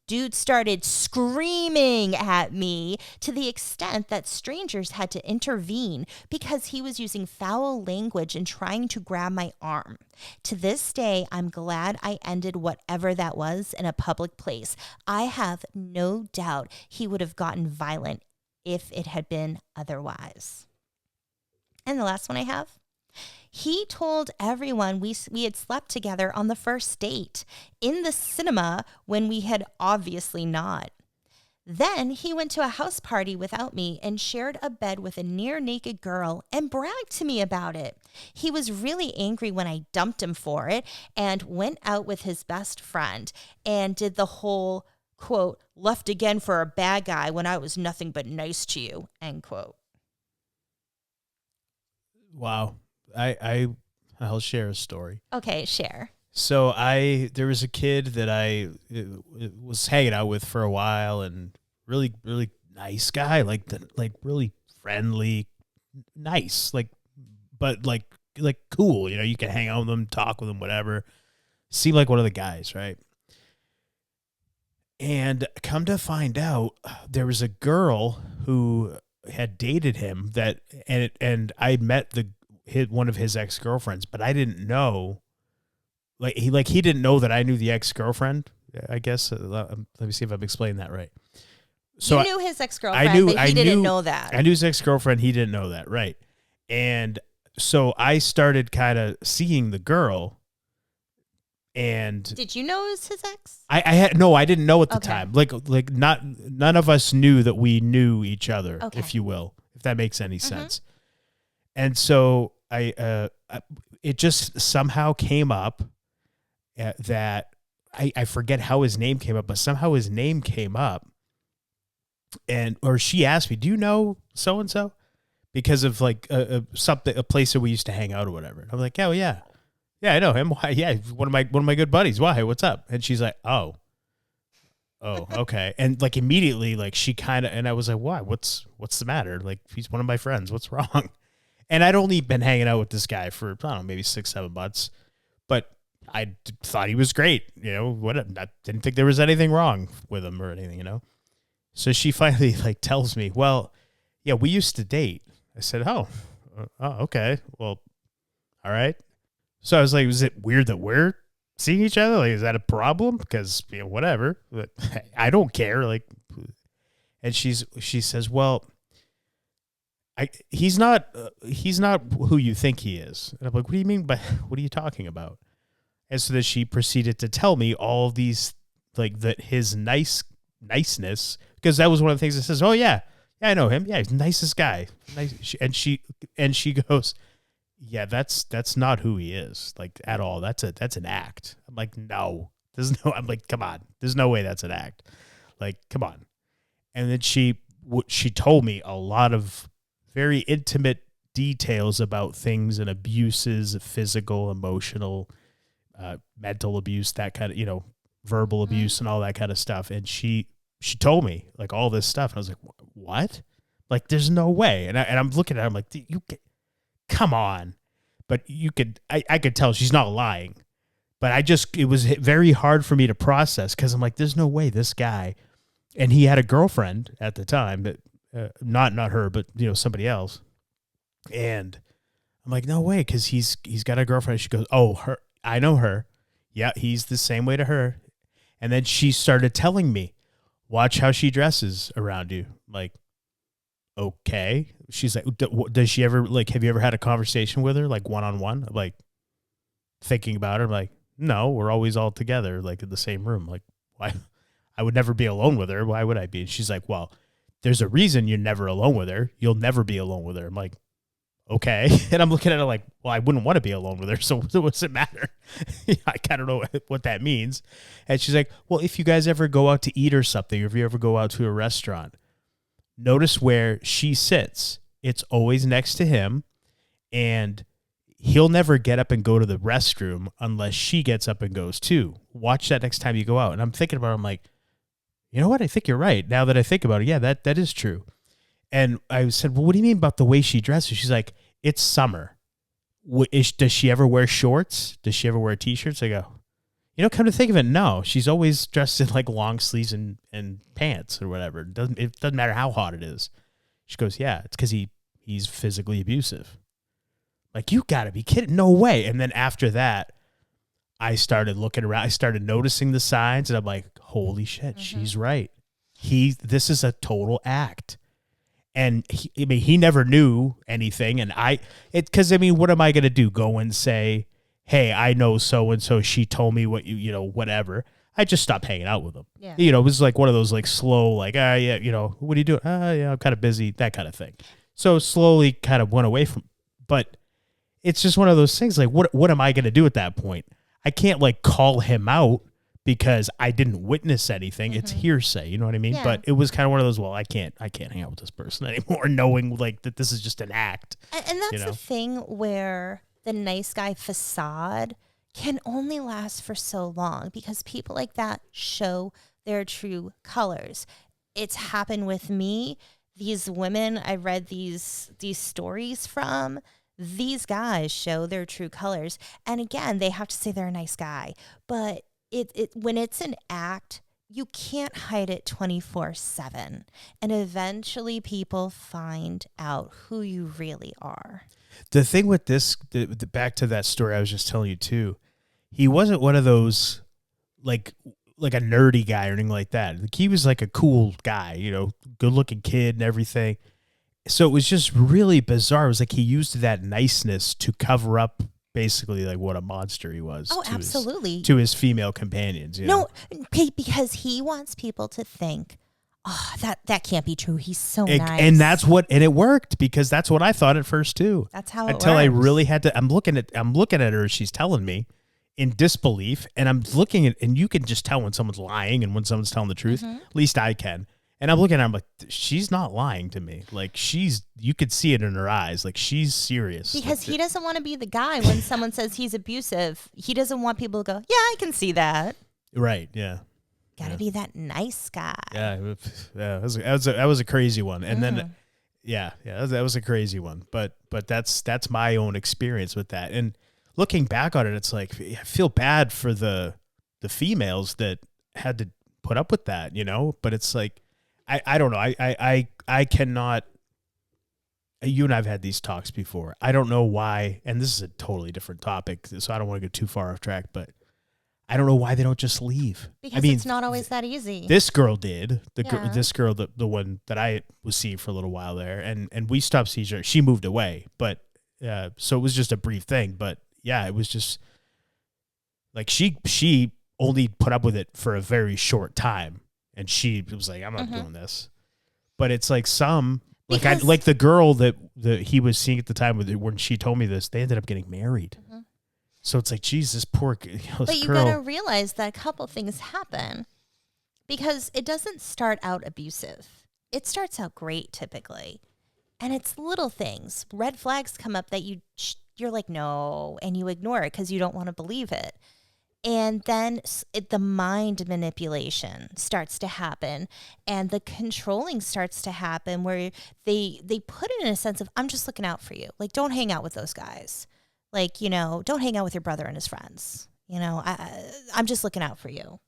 Dude started screaming at me to the extent that strangers had to intervene because he was using foul language and trying to grab my arm. To this day, I'm glad I ended whatever that was in a public place. I have no doubt he would have gotten violent if it had been otherwise. And the last one I have. He told everyone we had slept together on the first date in the cinema when we had obviously not. Then he went to a house party without me and shared a bed with a near naked girl and bragged to me about it. He was really angry when I dumped him for it and went out with his best friend and did the whole, quote, left again for a bad guy when I was nothing but nice to you, end quote.
Wow. I'll share a story.
Okay, share.
So there was a kid that I was hanging out with for a while, and really, really nice guy, like really friendly, nice, but cool. You know, you can hang out with him, talk with him, whatever. Seemed like one of the guys, right? And come to find out, there was a girl who had dated him and I met one of his ex-girlfriends, but I didn't know, he didn't know that I knew the ex-girlfriend, I guess. Let me see if I'm explaining that right. So
you knew his ex-girlfriend, but he didn't know that.
I knew his ex-girlfriend. He didn't know that. Right. And so I started kind of seeing the girl. And
did you know it was his ex?
I didn't know at the time. None of us knew that we knew each other, if you will, if that makes any sense. And so it just somehow came up that I forget how his name came up, but somehow his name came up, or she asked me, "Do you know so and so?" Because of a place that we used to hang out or whatever. And I'm like, "Oh yeah. Yeah, I know him. Why? Yeah, one of my good buddies. Why? What's up?" And she's like, "Oh, okay." And immediately, she kind of, and I was like, "Why? What's the matter? He's one of my friends. What's wrong?" And I'd only been hanging out with this guy for, I don't know, maybe 6-7 months, but I thought he was great. I didn't think there was anything wrong with him or anything. So she finally tells me, "Well, yeah, we used to date." I said, "Oh, okay. Well, all right." So I was like, "Was it weird that we're seeing each other? Is that a problem? Because, whatever. But I don't care." And she says, "Well, he's not who you think he is." And I'm like, "What do you mean by, what are you talking about?" And so then she proceeded to tell me all these, that his niceness, because that was one of the things that says, "Oh yeah, I know him. Yeah, he's the nicest guy." Nice. And she goes, "Yeah, that's not who he is, at all. That's an act." I'm like, "No, I'm like, come on, there's no way that's an act. Come on." And then she told me a lot of very intimate details about things and abuses, physical, emotional, mental abuse, that kind of, verbal abuse and all that kind of stuff. And she told me all this stuff. And I was like, "What? There's no way." And I'm looking at her, I'm like, "Come on." But I could tell she's not lying, but it was very hard for me to process, because I'm like, there's no way this guy, and he had a girlfriend at the time, but not her, but somebody else. And I'm like, no way. Cause he's got a girlfriend. She goes, "Oh, her, I know her. Yeah. He's the same way to her." And then she started telling me, "Watch how she dresses around you." I'm like, okay. She's like, "Does she ever, have you ever had a conversation with her, one-on-one?" I'm thinking about her. I'm like, "No, we're always all together, in the same room. Why? I would never be alone with her. Why would I be?" And she's like, "Well, there's a reason you're never alone with her. You'll never be alone with her." I'm like, "Okay." And I'm looking at her like, "Well, I wouldn't want to be alone with her. So what's it matter?" I kind of know what that means. And she's like, "Well, if you guys ever go out to eat or something, or if you ever go out to a restaurant, notice where she sits. It's always next to him, and he'll never get up and go to the restroom unless she gets up and goes too. Watch that next time you go out." And I'm thinking about it, I'm like, you know what? I think you're right. Now that I think about it, yeah, that is true. And I said, "Well, what do you mean about the way she dresses?" She's like, "It's summer. Does she ever wear shorts? Does she ever wear t-shirts?" I go, come to think of it, no. She's always dressed in long sleeves and pants or whatever. It doesn't matter how hot it is." She goes, "Yeah, it's because he's physically abusive." Like, you gotta be kidding. No way. And then after that, I started looking around. I started noticing the signs, and I'm like, holy shit, she's right. This is a total act. And he never knew anything. And because what am I going to do? Go and say, "Hey, I know so-and-so. She told me what whatever." I just stopped hanging out with him.
Yeah.
It was one of those slow, yeah, "What are you doing?" "Yeah, I'm kind of busy," that kind of thing. So slowly kind of went away from, but it's just one of those things. What am I going to do at that point? I can't call him out because I didn't witness anything. It's hearsay, you know what I mean?
Yeah.
But it was kind of one of those, well, I can't hang out with this person anymore, knowing that this is just an act.
And that's the thing, where the nice guy facade can only last for so long, because people like that show their true colors. It's happened with me. These women I read these stories from, these guys show their true colors. And again, they have to say they're a nice guy. But it when it's an act, you can't hide it 24/7. And eventually people find out who you really are.
The thing with this, back to that story I was just telling you too, he wasn't one of those like a nerdy guy or anything like that. Like, he was like a cool guy, good looking kid and everything. So it was just really bizarre. It was like he used that niceness to cover up basically like what a monster he was.
Oh, absolutely.
To his female companions.
No, because he wants people to think, oh, that can't be true. He's so nice.
And and it worked, because that's what I thought at first too.
That's how it
Until
works.
I really had to, I'm looking at her as she's telling me in disbelief, and I'm looking at, and you can just tell when someone's lying and when someone's telling the truth.
Mm-hmm.
At least I can. And I'm looking at her, I'm like, she's not lying to me. Like, you could see it in her eyes. Like, she's serious.
Because he doesn't want to be the guy when someone says he's abusive. He doesn't want people to go, yeah, I can see that.
Right, yeah.
Gotta be that nice guy.
Yeah, that was a crazy one. And then, that was a crazy one. But that's my own experience with that. And looking back on it, it's like, I feel bad for the females that had to put up with that, But it's like, I don't know. I cannot. You and I've had these talks before. I don't know why, and this is a totally different topic, so I don't want to go too far off track, but I don't know why they don't just leave.
Because it's not always that easy.
This girl did. This girl, the one that I was seeing for a little while there, and we stopped seeing her. She moved away, but so it was just a brief thing. But yeah, it was just like she only put up with it for a very short time. And she was like, I'm not doing this. But it's like like the girl that he was seeing at the time, when she told me this, they ended up getting married. Mm-hmm. So it's like, Jesus, poor
But you got to realize that a couple things happen, because it doesn't start out abusive. It starts out great typically. And it's little things. Red flags come up that you're like, no, and you ignore it because you don't want to believe it. And then the mind manipulation starts to happen, and the controlling starts to happen, where they put it in a sense of, I'm just looking out for you. Like, don't hang out with those guys. Like, don't hang out with your brother and his friends. I'm just looking out for you.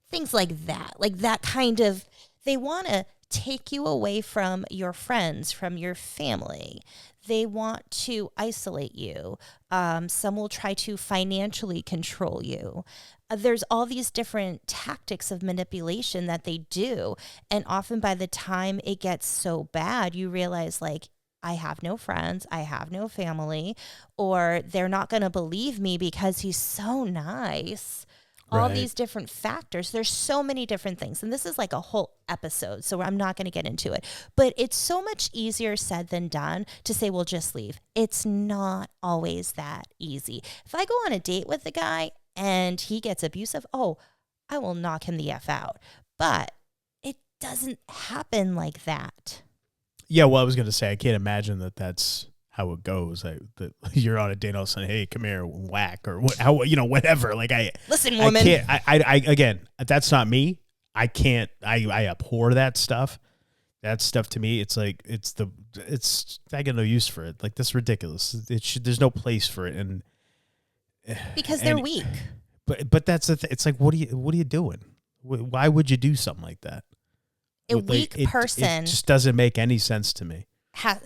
Things like that kind of, they want to take you away from your friends, from your family. They want to isolate you. Some will try to financially control you. There's all these different tactics of manipulation that they do. And often by the time it gets so bad, you realize, like, I have no friends, I have no family, or they're not going to believe me because he's so nice. All these different factors. There's so many different things. And this is like a whole episode, so I'm not going to get into it. But it's so much easier said than done to say, well, just leave. It's not always that easy. If I go on a date with a guy and he gets abusive, I will knock him the F out. But it doesn't happen like that.
Yeah, well, I was going to say, I can't imagine that's how it goes. That you're on a date all of a sudden, hey, come here, whack, or whatever. Like,
listen, woman.
I can't. Again, that's not me. I can't. I abhor that stuff. That stuff to me, it's like I got no use for it. Like, that's ridiculous. There's no place for it, and
because they're weak.
But that's the thing. It's like, what are you doing? Why would you do something like that?
A weak person.
It just doesn't make any sense to me.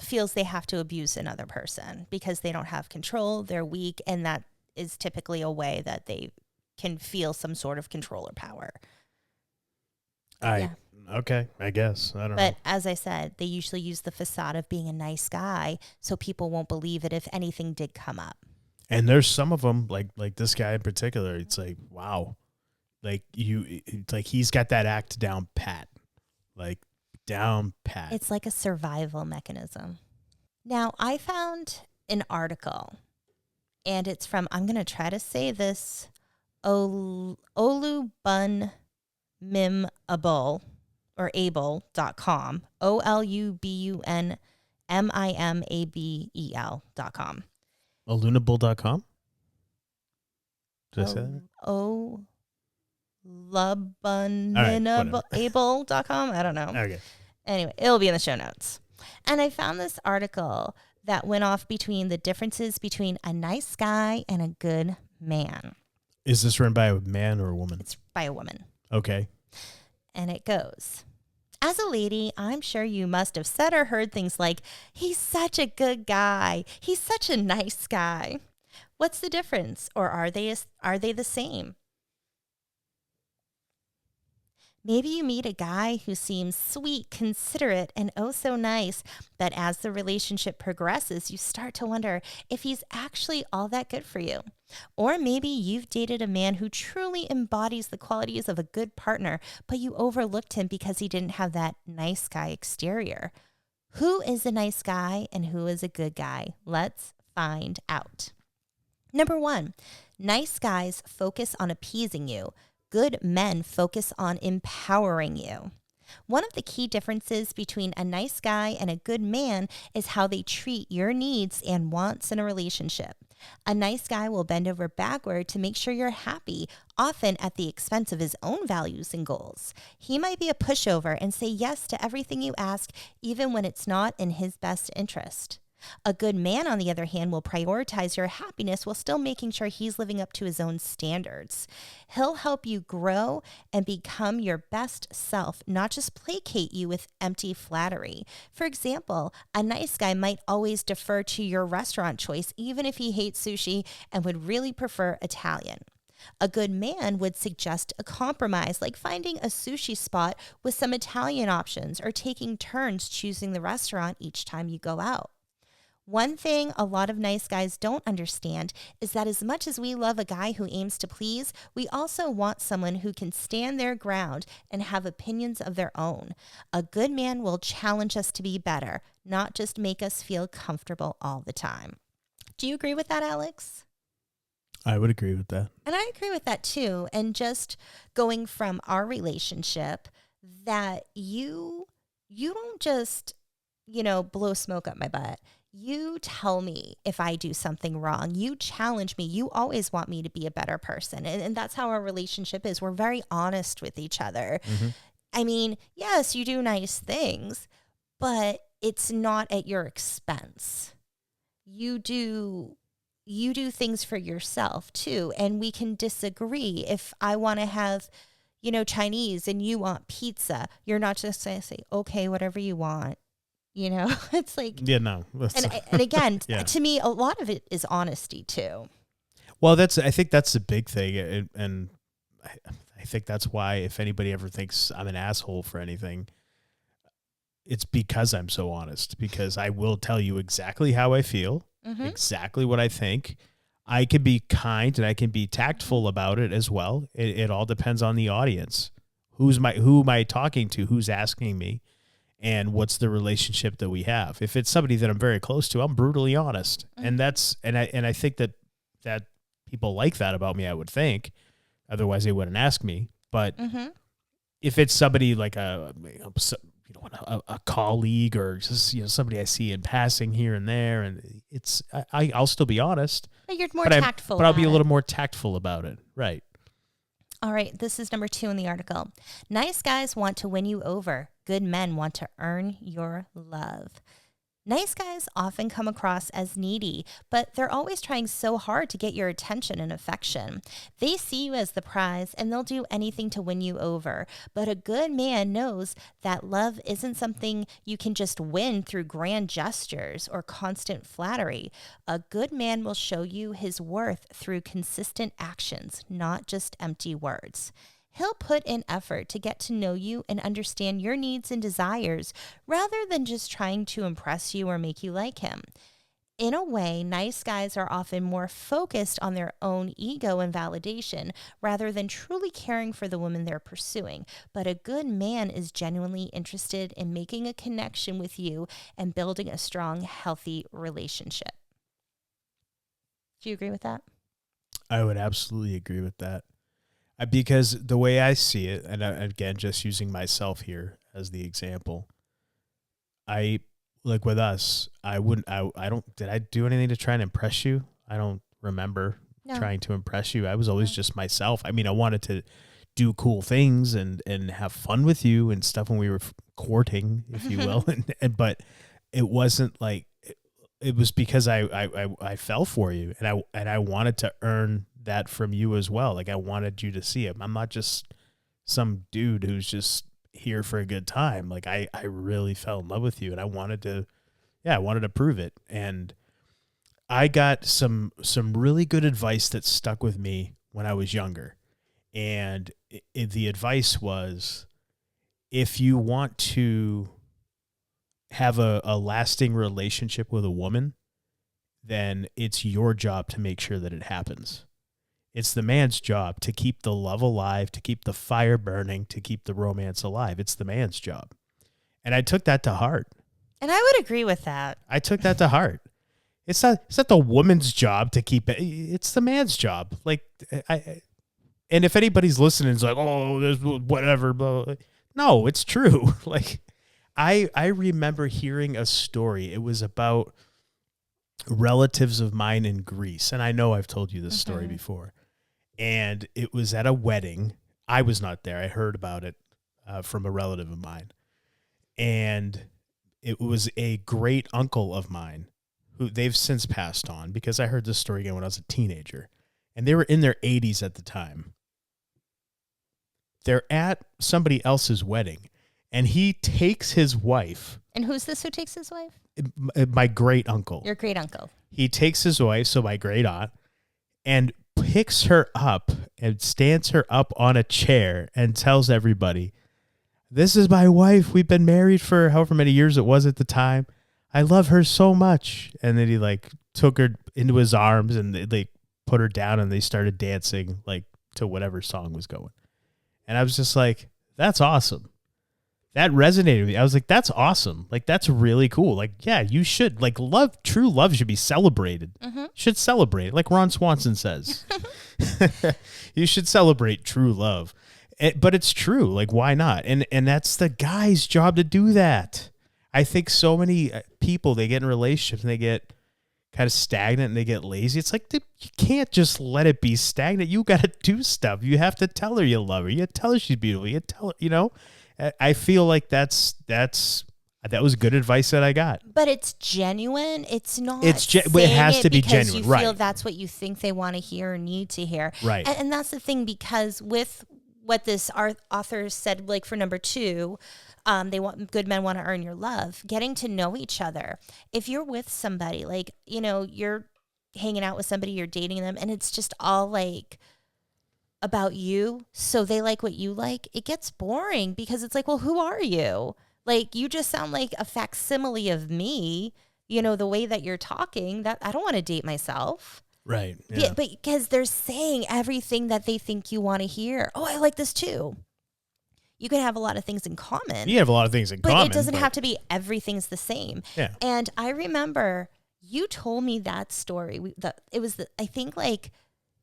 Feels they have to abuse another person because they don't have control, they're weak, and that is typically a way that they can feel some sort of control or power.
Okay, I guess. I don't know.
But as I said, they usually use the facade of being a nice guy so people won't believe it if anything did come up.
And there's some of them, like this guy in particular, it's like, wow. Like, he's got that act down pat. Like, down pat.
It's like a survival mechanism. Now, I found an article, and it's from, I'm going to try to say this, Olubunmimable, or able.com, OLUBUNMIMABEL.com.
Olunable.com? Did I say that?
Olubunmimable.com? I don't know.
Okay.
Anyway, it'll be in the show notes. And I found this article that went off between the differences between a nice guy and a good man.
Is this written by a man or a woman?
It's by a woman.
Okay.
And it goes, as a lady, I'm sure you must have said or heard things like, he's such a good guy. He's such a nice guy. What's the difference? Or are they the same? Maybe you meet a guy who seems sweet, considerate, and oh so nice, but as the relationship progresses, you start to wonder if he's actually all that good for you. Or maybe you've dated a man who truly embodies the qualities of a good partner, but you overlooked him because he didn't have that nice guy exterior. Who is a nice guy and who is a good guy? Let's find out. Number 1, nice guys focus on appeasing you. Good men focus on empowering you. One of the key differences between a nice guy and a good man is how they treat your needs and wants in a relationship. A nice guy will bend over backward to make sure you're happy, often at the expense of his own values and goals. He might be a pushover and say yes to everything you ask, even when it's not in his best interest. A good man, on the other hand, will prioritize your happiness while still making sure he's living up to his own standards. He'll help you grow and become your best self, not just placate you with empty flattery. For example, a nice guy might always defer to your restaurant choice, even if he hates sushi and would really prefer Italian. A good man would suggest a compromise, like finding a sushi spot with some Italian options or taking turns choosing the restaurant each time you go out. One thing a lot of nice guys don't understand is that as much as we love a guy who aims to please, we also want someone who can stand their ground and have opinions of their own. A good man will challenge us to be better, not just make us feel comfortable all the time. Do you agree with that, Alex?
I would agree with that.
And I agree with that too. And just going from our relationship, that you don't just, blow smoke up my butt. You tell me if I do something wrong. You challenge me. You always want me to be a better person. And that's how our relationship is. We're very honest with each other.
Mm-hmm.
I mean, yes, you do nice things, but it's not at your expense. You do things for yourself too. And we can disagree. If I want to have, Chinese and you want pizza, you're not just going to say, okay, whatever you want. It's like,
yeah, no.
And again,
yeah.
To me, a lot of it is honesty too.
Well, I think that's the big thing. And I think that's why if anybody ever thinks I'm an asshole for anything, it's because I'm so honest, because I will tell you exactly how I feel, exactly what I think. I can be kind and I can be tactful about it as well. It all depends on the audience. Who am I talking to? Who's asking me? And what's the relationship that we have? If it's somebody that I'm very close to, I'm brutally honest. And I think that people like that about me, I would think. Otherwise they wouldn't ask me. But if it's somebody like a colleague or just somebody I see in passing here and there, and I'll still be honest.
But you're more tactful.
But I'll be a little more tactful about it. Right.
All right, this is number 2 in the article. Nice guys want to win you over. Good men want to earn your love. Nice guys often come across as needy, but they're always trying so hard to get your attention and affection. They see you as the prize, and they'll do anything to win you over. But a good man knows that love isn't something you can just win through grand gestures or constant flattery. A good man will show you his worth through consistent actions, not just empty words. He'll put in effort to get to know you and understand your needs and desires rather than just trying to impress you or make you like him. In a way, nice guys are often more focused on their own ego and validation rather than truly caring for the woman they're pursuing. But a good man is genuinely interested in making a connection with you and building a strong, healthy relationship. Do you agree with that?
I would absolutely agree with that. Because the way I see it, and again, just using myself here as the example, like with us, did I do anything to try and impress you? I don't remember trying to impress you. I was always just myself. I mean, I wanted to do cool things and have fun with you and stuff when we were courting, if you will. But it wasn't like, it was because I fell for you and I wanted to earn that from you as well. Like I wanted you to see it. I'm not just some dude who's just here for a good time. Like I really fell in love with you, and I wanted to prove it. And I got some really good advice that stuck with me when I was younger. And the advice was, if you want to have a lasting relationship with a woman, then it's your job to make sure that it happens. It's the man's job to keep the love alive, to keep the fire burning, to keep the romance alive. It's the man's job. And I took that to heart.
And I would agree with that.
I took that to heart. It's not the woman's job to keep it. It's the man's job. Like, and if anybody's listening, it's like, oh, there's whatever. Blah, blah. No, it's true. Like, I remember hearing a story. It was about relatives of mine in Greece. And I know I've told you this story before. And it was at a wedding. I was not there. I heard about it from a relative of mine. And it was a great uncle of mine who they've since passed on, because I heard this story again when I was a teenager. And they were in their 80s at the time. They're at somebody else's wedding. And he takes his wife.
And who's this who takes his wife?
My great uncle.
Your great uncle.
He takes his wife, so my great aunt, and picks her up and stands her up on a chair and tells everybody, this is my wife. We've been married for however many years it was at the time. I love her so much. And then he like took her into his arms and they put her down and they started dancing like to whatever song was going. And I was just like, that's awesome. That resonated with me. I was like, that's awesome. Like, that's really cool. Like, yeah, you should. Like, true love should be celebrated. Should celebrate it, like Ron Swanson says. You should celebrate true love. But it's true. Like, why not? And that's the guy's job to do that. I think so many people, they get in relationships and they get kind of stagnant and they get lazy. It's like, you can't just let it be stagnant. You got to do stuff. You have to tell her you love her. You tell her she's beautiful. You tell her, you know. I feel like that was good advice that I got.
But it's genuine. It's not.
It has to be genuine,
you
right?
Feel that's what you think they want to hear or need to hear,
right?
And that's the thing, because with what this author said, like for number 2, good men want to earn your love. Getting to know each other. If you're with somebody, like, you know, you're hanging out with somebody, you're dating them, and it's just all like about you, so they like what you like, it gets boring, because it's like, well, who are you? Like, you just sound like a facsimile of me, you know, the way that you're talking. That I don't want to date myself.
Right.
Yeah. But because they're saying everything that they think you want to hear. Oh, I like this too. You can have a lot of things in common.
You have a lot of things in common.
But it doesn't have to be everything's the same.
Yeah.
And I remember you told me that story. I think like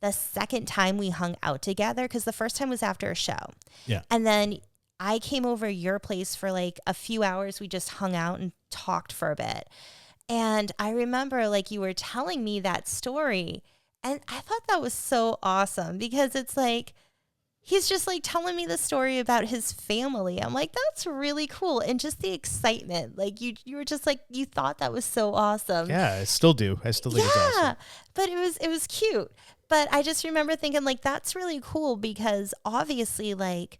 the second time we hung out together, because the first time was after a show.
Yeah.
And then I came over your place for like a few hours. We just hung out and talked for a bit. And I remember like you were telling me that story. And I thought that was so awesome, because it's like, he's just like telling me the story about his family. I'm like, that's really cool. And just the excitement. Like you were just like, you thought that was so awesome.
Yeah, I still do. I still think it's awesome. Yeah,
but it was cute. But I just remember thinking, like, that's really cool, because obviously, like,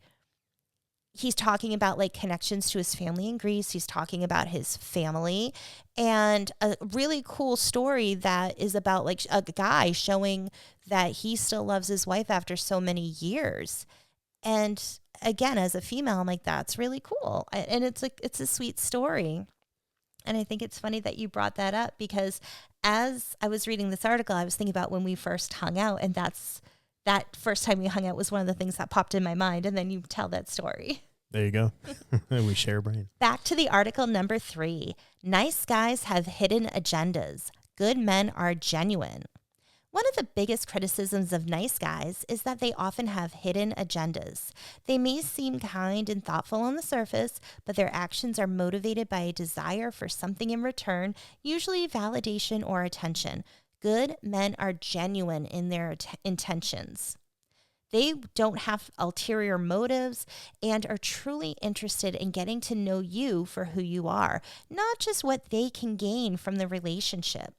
he's talking about, like, connections to his family in Greece. He's talking about his family, and a really cool story that is about, like, a guy showing that he still loves his wife after so many years. And again, as a female, I'm like, that's really cool. And it's a sweet story. And I think it's funny that you brought that up, because as I was reading this article, I was thinking about when we first hung out, and that first time we hung out was one of the things that popped in my mind. And then you tell that story.
There you go. We share a brain.
Back to the article number 3. Nice guys have hidden agendas. Good men are genuine. One of the biggest criticisms of nice guys is that they often have hidden agendas. They may seem kind and thoughtful on the surface, but their actions are motivated by a desire for something in return, usually validation or attention. Good men are genuine in their intentions. They don't have ulterior motives and are truly interested in getting to know you for who you are, not just what they can gain from the relationship.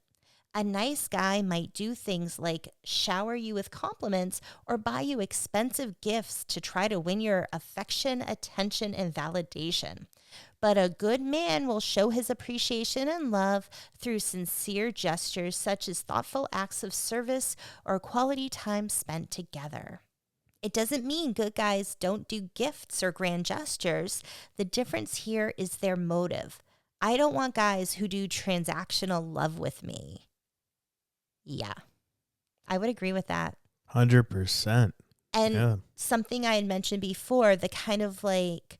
A nice guy might do things like shower you with compliments or buy you expensive gifts to try to win your affection, attention, and validation. But a good man will show his appreciation and love through sincere gestures such as thoughtful acts of service or quality time spent together. It doesn't mean good guys don't do gifts or grand gestures. The difference here is their motive. I don't want guys who do transactional love with me. Yeah, I would agree with that.
100%.
And
Yeah.
something I had mentioned before, the kind of like,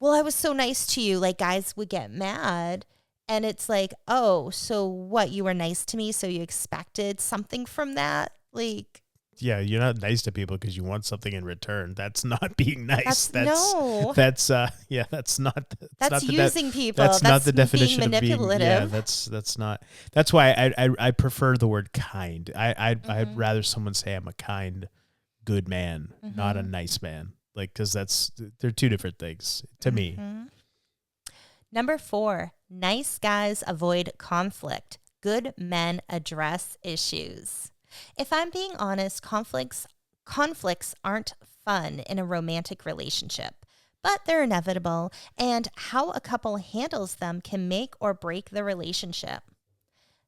well, I was so nice to you, like guys would get mad. And it's like, oh, so what? You were nice to me, so you expected something from that? Like,
Yeah, you're not nice to people because you want something in return. That's not being nice.
no.
That's not
That's
the
using people.
That's not the
being
definition of being. Yeah,
manipulative.
that's not. That's why I prefer the word kind. I'd
Mm-hmm.
rather someone say I'm a kind, good man, not a
Mm-hmm.
nice man. Like, because they're two different things to me.
Mm-hmm. Number 4, nice guys avoid conflict. Good men address issues. If I'm being honest, conflicts aren't fun in a romantic relationship, but they're inevitable, and how a couple handles them can make or break the relationship.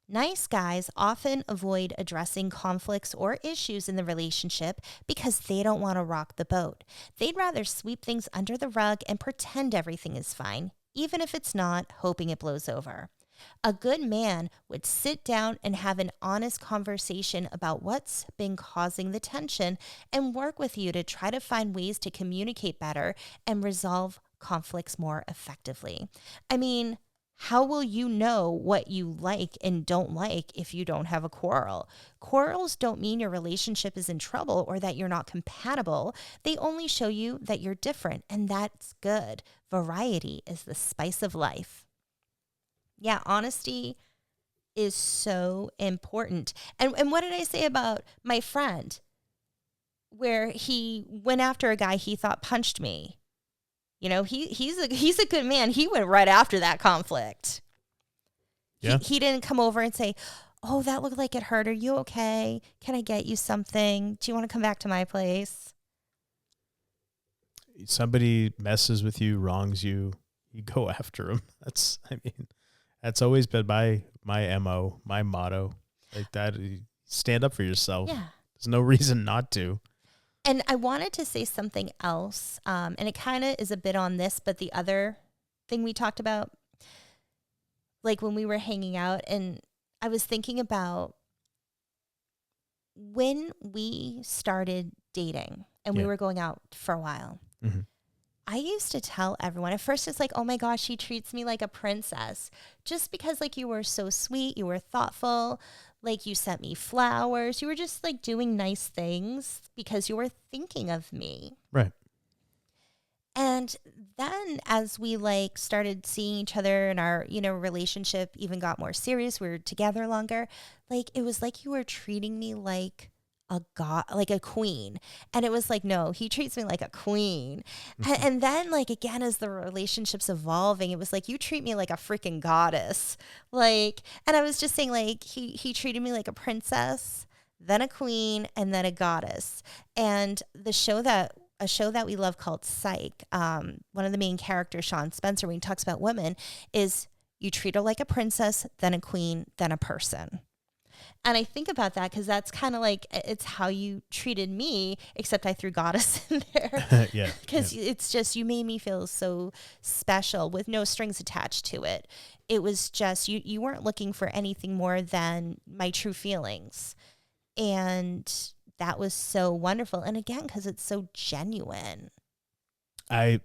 Nice guys often avoid addressing conflicts or issues in the relationship because they don't want to rock the boat. They'd rather sweep things under the rug and pretend everything is fine, even if it's not, hoping it blows over. A good man would sit down and have an honest conversation about what's been causing the tension and work with you to try to find ways to communicate better and resolve conflicts more effectively. I mean, how will you know what you like and don't like if you don't have a quarrel? Quarrels don't mean your relationship is in trouble or that you're not compatible. They only show you that you're different, and that's good. Variety is the spice of life. Yeah, honesty is so important. And what did I say about my friend where he went after a guy he thought punched me? You know, he's a good man. He went right after that conflict.
Yeah.
He didn't come over and say, "Oh, that looked like it hurt. Are you okay? Can I get you something? Do you want to come back to my place?"
Somebody messes with you, wrongs you, you go after them. That's always been my MO, my motto. Like that, you stand up for yourself.
Yeah.
There's no reason not to.
And I wanted to say something else, and it kind of is a bit on this, but the other thing we talked about, like when we were hanging out, and I was thinking about when we started dating and we
Yeah.
were going out for a while.
Mm-hmm.
I used to tell everyone, at first it's like, oh my gosh, she treats me like a princess. Just because like you were so sweet, you were thoughtful, like you sent me flowers, you were just like doing nice things because you were thinking of me.
Right.
And then as we like started seeing each other and our, relationship even got more serious, we were together longer, like it was like you were treating me like a god, like a queen. And it was like, no, he treats me like a queen. And then like, again, as the relationship's evolving, it was like, you treat me like a freaking goddess. Like, and I was just saying like, he treated me like a princess, then a queen, and then a goddess. And a show that we love called Psych, one of the main characters, Sean Spencer, when he talks about women, is you treat her like a princess, then a queen, then a person. And I think about that because that's kind of like, it's how you treated me, except I threw goddess in there.
Yeah.
Because it's just, you made me feel so special with no strings attached to it. It was just, you weren't looking for anything more than my true feelings. And that was so wonderful. And again, because it's so genuine.
And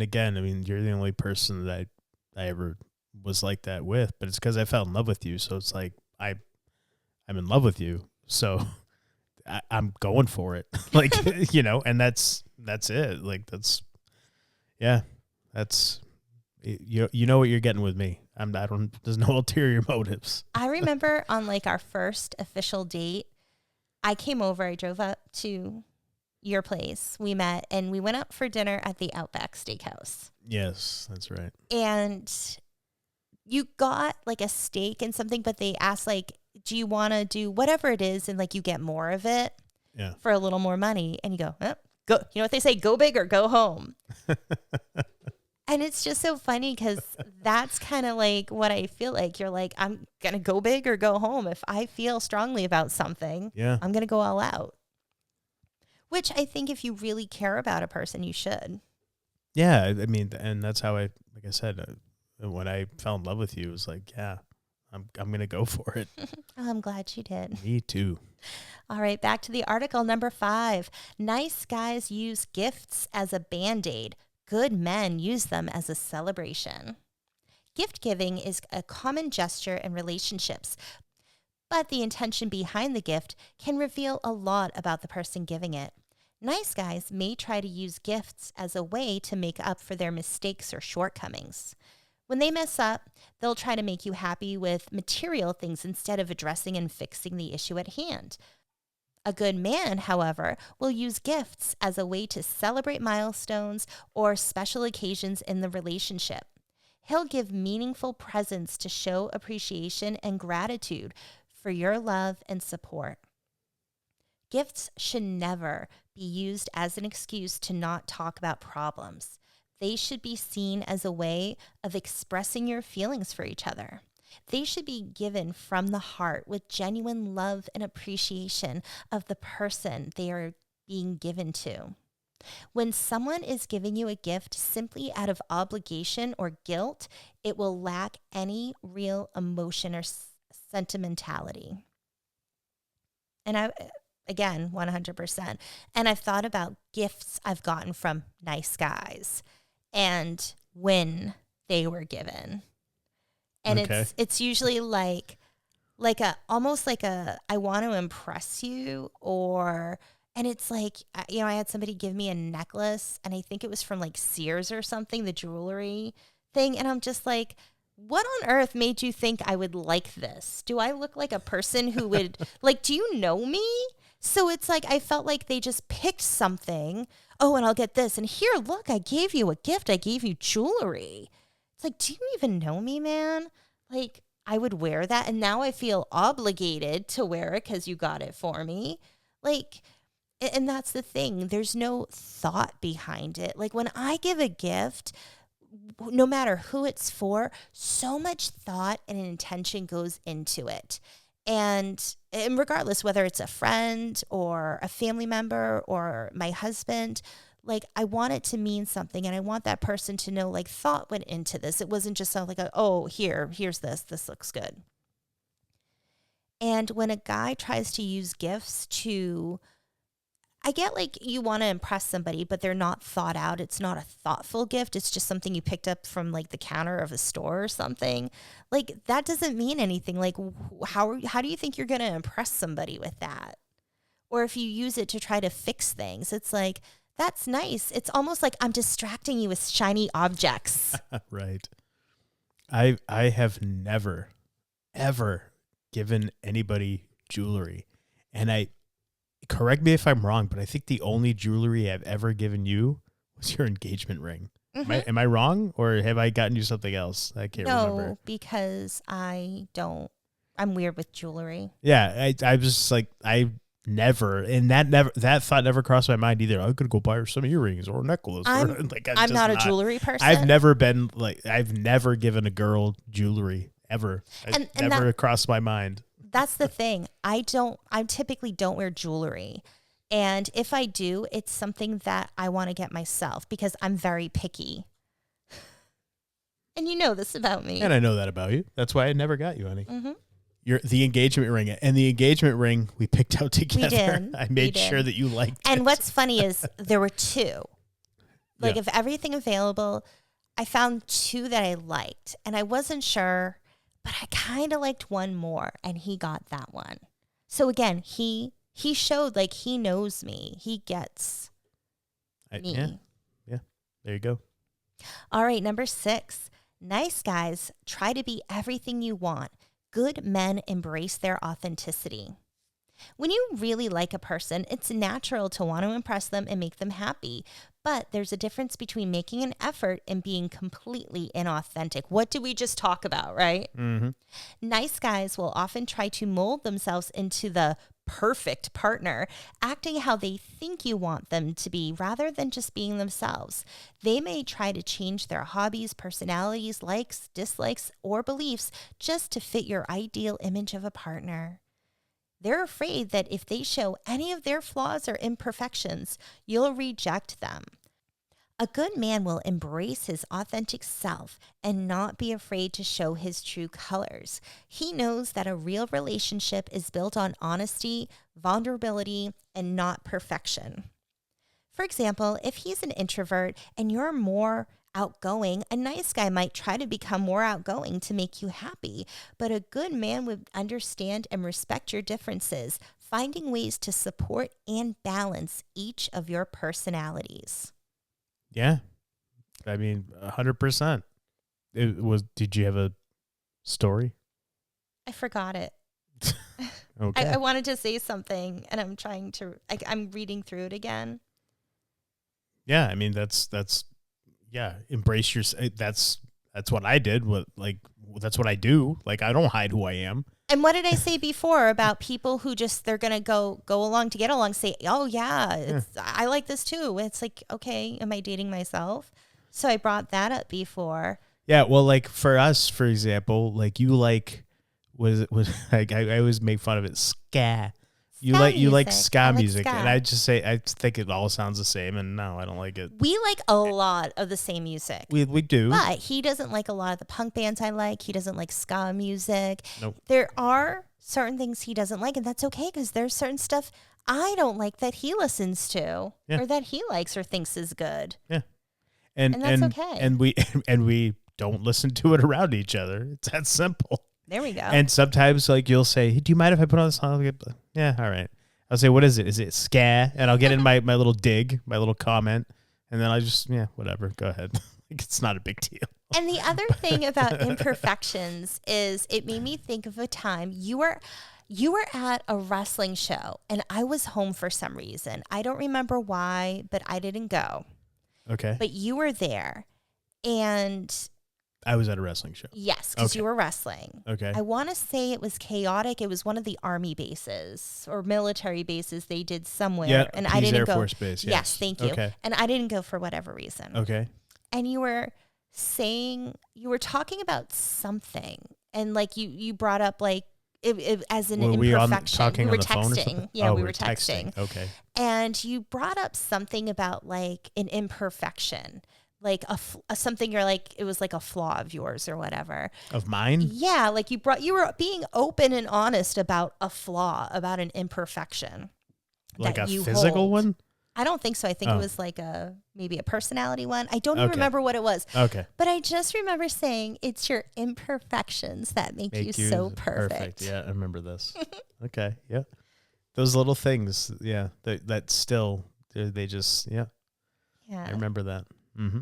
again, I mean, you're the only person that I ever was like that with, but it's because I fell in love with you. So it's like, I'm in love with you. So I'm going for it. Like, and that's it. Like, that's, you know what you're getting with me. There's no ulterior motives.
I remember on like our first official date, I came over, I drove up to your place. We met and we went out for dinner at the Outback Steakhouse.
Yes, that's right.
And you got like a steak and something, but they ask like, do you want to do whatever it is? And like you get more of it
Yeah.
for a little more money. And you go, go, you know what they say, go big or go home. And it's just so funny because that's kind of like what I feel like. You're like, I'm going to go big or go home. If I feel strongly about something,
Yeah.
I'm going to go all out. Which I think if you really care about a person, you should.
Yeah. I mean, and that's how like I said, when I fell in love with you, it was like, yeah, I'm going to go for it.
Oh, I'm glad you did.
Me too.
All right, back to the article. Number 5. Nice guys use gifts as a Band-Aid. Good men use them as a celebration. Gift giving is a common gesture in relationships, but the intention behind the gift can reveal a lot about the person giving it. Nice guys may try to use gifts as a way to make up for their mistakes or shortcomings. When they mess up, they'll try to make you happy with material things instead of addressing and fixing the issue at hand. A good man, however, will use gifts as a way to celebrate milestones or special occasions in the relationship. He'll give meaningful presents to show appreciation and gratitude for your love and support. Gifts should never be used as an excuse to not talk about problems. They should be seen as a way of expressing your feelings for each other. They should be given from the heart with genuine love and appreciation of the person they are being given to. When someone is giving you a gift simply out of obligation or guilt, it will lack any real emotion or sentimentality. And again, 100%. And I've thought about gifts I've gotten from nice guys and when they were given. And
Okay.
it's usually like a almost like a I want to impress you, or and it's like, I had somebody give me a necklace and I think it was from like Sears or something, the jewelry thing, and I'm just like, what on earth made you think I would like this? Do I look like a person who would like, do you know me? So it's like I felt like they just picked something. Oh, and I'll get this. And here, look, I gave you a gift. I gave you jewelry. It's like, do you even know me, man? Like, I would wear that. And now I feel obligated to wear it because you got it for me. Like, and that's the thing. There's no thought behind it. Like, when I give a gift, no matter who it's for, so much thought and intention goes into it. And regardless, whether it's a friend or a family member or my husband, like, I want it to mean something, and I want that person to know, like, thought went into this. It wasn't just like, oh, here's this looks good. And when a guy tries to use gifts to, I get like you want to impress somebody, but they're not thought out. It's not a thoughtful gift. It's just something you picked up from like the counter of a store or something. Like, that doesn't mean anything. Like, how do you think you're going to impress somebody with that? Or if you use it to try to fix things, it's like, that's nice. It's almost like I'm distracting you with shiny objects.
Right. I have never, ever given anybody jewelry. And correct me if I'm wrong, but I think the only jewelry I've ever given you was your engagement ring. Mm-hmm. Am I wrong? Or have I gotten you something else? I can't remember.
No, because I'm weird with jewelry.
Yeah, I was just like, I never, and that thought never crossed my mind either. I could go buy her some earrings or a necklace.
I'm not a jewelry person.
I've never given a girl jewelry ever.
And
never crossed my mind.
That's the thing. I typically don't wear jewelry. And if I do, it's something that I want to get myself because I'm very picky. And you know this about me.
And I know that about you. That's why I never got you any.
Mm-hmm.
The engagement ring. And the engagement ring we picked out together.
We did.
I made sure that you liked it.
And what's funny is there were 2. Like, of everything available, I found 2 that I liked. And I wasn't sure, but I kind of liked one more. And he got that one. So again, he showed like he knows me. He gets me.
Yeah. There you go.
All right. Number 6. Nice guys try to be everything you want. Good men embrace their authenticity. When you really like a person, it's natural to want to impress them and make them happy. But there's a difference between making an effort and being completely inauthentic. What did we just talk about, right?
Mm-hmm.
Nice guys will often try to mold themselves into the perfect partner, acting how they think you want them to be rather than just being themselves. They may try to change their hobbies, personalities, likes, dislikes, or beliefs just to fit your ideal image of a partner. They're afraid that if they show any of their flaws or imperfections, you'll reject them. A good man will embrace his authentic self and not be afraid to show his true colors. He knows that a real relationship is built on honesty, vulnerability, and not perfection. For example, if he's an introvert and you're more outgoing, a nice guy might try to become more outgoing to make you happy, but a good man would understand and respect your differences, finding ways to support and balance each of your personalities.
Yeah. I mean, 100%. Did you have a story?
I forgot it.
Okay.
I wanted to say something and I'm reading through it again.
Yeah. I mean, embrace your, that's what I did. That's what I do. Like, I don't hide who I am.
And what did I say before about people who just, they're going to go along to get along, say, oh yeah, I like this too. It's like, okay, am I dating myself? So I brought that up before.
Yeah. Well, like for us, for example, like you like, was like, I always make fun of it. Ska. You like ska music.
Ska.
And I just say, I think it all sounds the same. And no, I don't like it.
We like a lot of the same music.
We do.
But he doesn't like a lot of the punk bands I like. He doesn't like ska music.
Nope.
There are certain things he doesn't like, and that's okay because there's certain stuff I don't like that he listens to or that he likes or thinks is good.
Yeah. And
that's okay.
And we don't listen to it around each other. It's that simple.
There we go.
And sometimes, like, you'll say, hey, do you mind if I put on this song? Yeah, all right. I'll say, what is it? Is it ska? And I'll get in my little dig, my little comment, and then I just, whatever. Go ahead. It's not a big deal.
And the other thing about imperfections is it made me think of a time you were at a wrestling show, and I was home for some reason. I don't remember why, but I didn't go.
Okay.
But you were there, and
I was at a wrestling show.
yes, because you were wrestling.
Okay.
I want to say it was chaotic. It was one of the army bases or military bases they did somewhere.
Yeah,
and
Pease
I didn't
Air
go.
Force Base.
Yes, thank you.
Okay.
And I didn't go for whatever reason.
Okay.
And you were talking about something, and like you brought up like it as an
were
imperfection.
We
were
were on the phone or
texting.
something?
Yeah,
Oh,
we were texting.
Okay.
And you brought up something about like an imperfection. Like something you're like, it was like a flaw of yours or whatever.
Of mine?
Yeah. Like you were being open and honest about a flaw, about an imperfection.
Like a
you
physical
hold.
one?
I don't think so. I think it was like maybe a personality one. I don't even remember what it was.
Okay.
But I just remember saying it's your imperfections that make you so perfect.
Yeah, I remember this. Okay. Yeah. Those little things. Yeah. That still, they just, yeah. I remember that. Mm-hmm.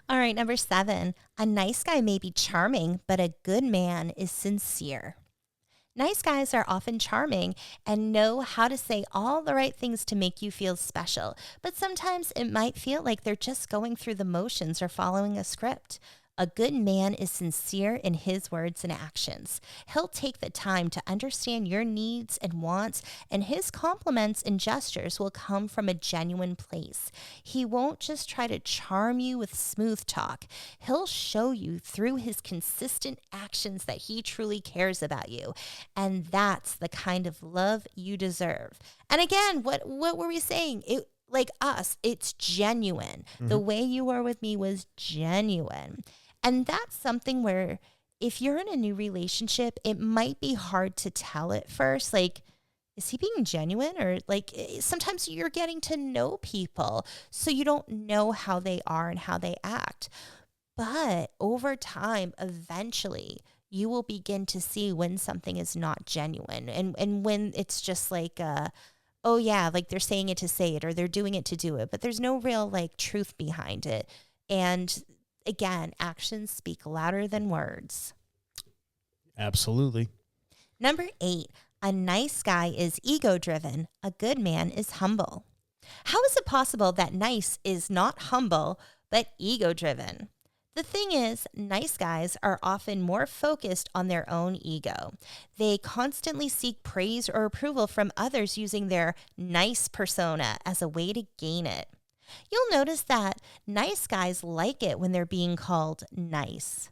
All right, number 7. A nice guy may be charming, but a good man is sincere. Nice guys are often charming and know how to say all the right things to make you feel special, but sometimes it might feel like they're just going through the motions or following a script. A good man is sincere in his words and actions. He'll take the time to understand your needs and wants, and his compliments and gestures will come from a genuine place. He won't just try to charm you with smooth talk. He'll show you through his consistent actions that he truly cares about you. And that's the kind of love you deserve. And again, what were we saying? Like us, it's genuine. Mm-hmm. The way you were with me was genuine. And that's something where if you're in a new relationship, it might be hard to tell at first. Like, is he being genuine? Or like sometimes you're getting to know people, so you don't know how they are and how they act. But over time, eventually, you will begin to see when something is not genuine and when it's just like, oh yeah, like they're saying it to say it or they're doing it to do it, but there's no real like truth behind it. And again, actions speak louder than words.
Absolutely.
Number 8, A nice guy is ego-driven. A good man is humble. How is it possible that nice is not humble, but ego-driven? The thing is, nice guys are often more focused on their own ego. They constantly seek praise or approval from others using their nice persona as a way to gain it. You'll notice that nice guys like it when they're being called nice.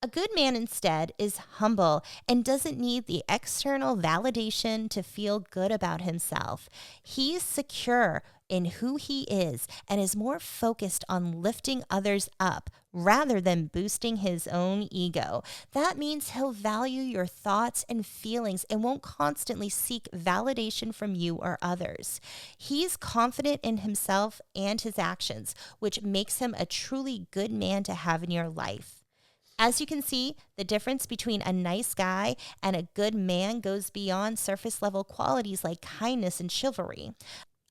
A good man instead is humble and doesn't need the external validation to feel good about himself. He's secure in who he is and is more focused on lifting others up rather than boosting his own ego. That means he'll value your thoughts and feelings and won't constantly seek validation from you or others. He's confident in himself and his actions, which makes him a truly good man to have in your life. As you can see, the difference between a nice guy and a good man goes beyond surface level qualities like kindness and chivalry.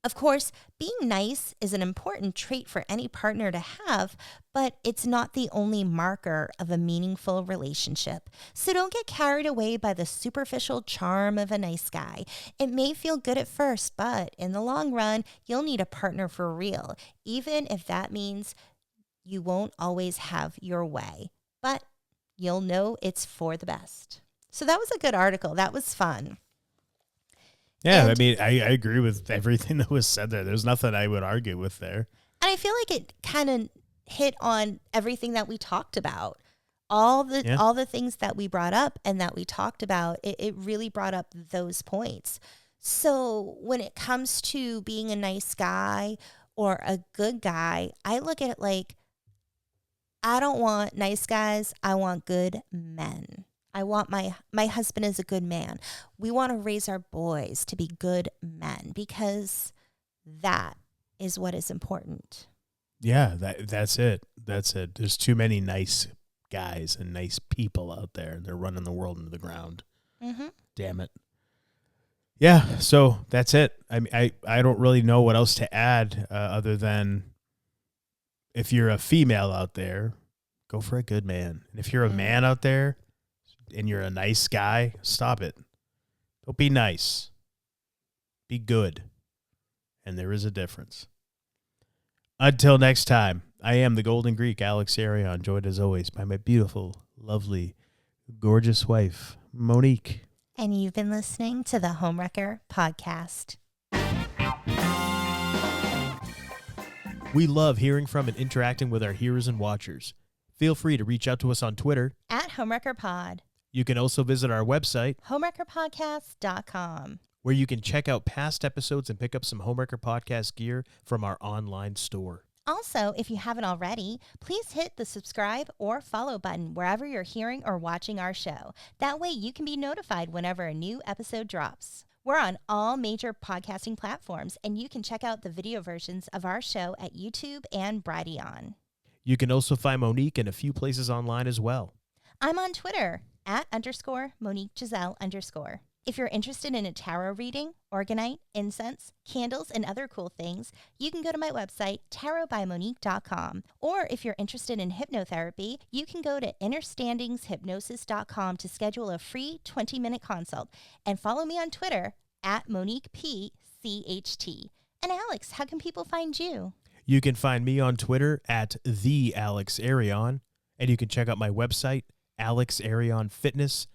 Of course, being nice is an important trait for any partner to have, but it's not the only marker of a meaningful relationship. So don't get carried away by the superficial charm of a nice guy. It may feel good at first, but in the long run, you'll need a partner for real, even if that means you won't always have your way. But you'll know it's for the best. So that was a good article. That was fun.
Yeah, I mean, I agree with everything that was said there. There's nothing I would argue with there.
And I feel like it kind of hit on everything that we talked about. All the things that we brought up and that we talked about, it really brought up those points. So when it comes to being a nice guy or a good guy, I look at it like, I don't want nice guys. I want good men. I want my husband is a good man. We want to raise our boys to be good men because that is what is important.
Yeah, that's it. That's it. There's too many nice guys and nice people out there. They're running the world into the ground.
Mm-hmm.
Damn it. Yeah, so that's it. I don't really know what else to add other than if you're a female out there, go for a good man. And if you're a man out there and you're a nice guy, stop it. Don't be nice. Be good. And there is a difference. Until next time, I am the Golden Greek, Alex Arion, joined as always by my beautiful, lovely, gorgeous wife, Monique.
And you've been listening to the Homewrecker podcast.
We love hearing from and interacting with our hearers and watchers. Feel free to reach out to us on Twitter
at HomewreckerPod.
You can also visit our website,
homewreckerpodcast.com,
where you can check out past episodes and pick up some Homewrecker Podcast gear from our online store.
Also, if you haven't already, please hit the subscribe or follow button wherever you're hearing or watching our show. That way you can be notified whenever a new episode drops. We're on all major podcasting platforms, and you can check out the video versions of our show at YouTube and Brighteon.
You can also find Monique in a few places online as well.
I'm on Twitter @_MoniqueGiselle_. If you're interested in a tarot reading, organite, incense, candles, and other cool things, you can go to my website, tarotbymonique.com. Or if you're interested in hypnotherapy, you can go to innerstandingshypnosis.com to schedule a free 20-minute consult. And follow me on Twitter @MoniquePCHT. And Alex, how can people find you?
You can find me on Twitter @TheAlexArion, and you can check out my website, AlexArionFitness.com.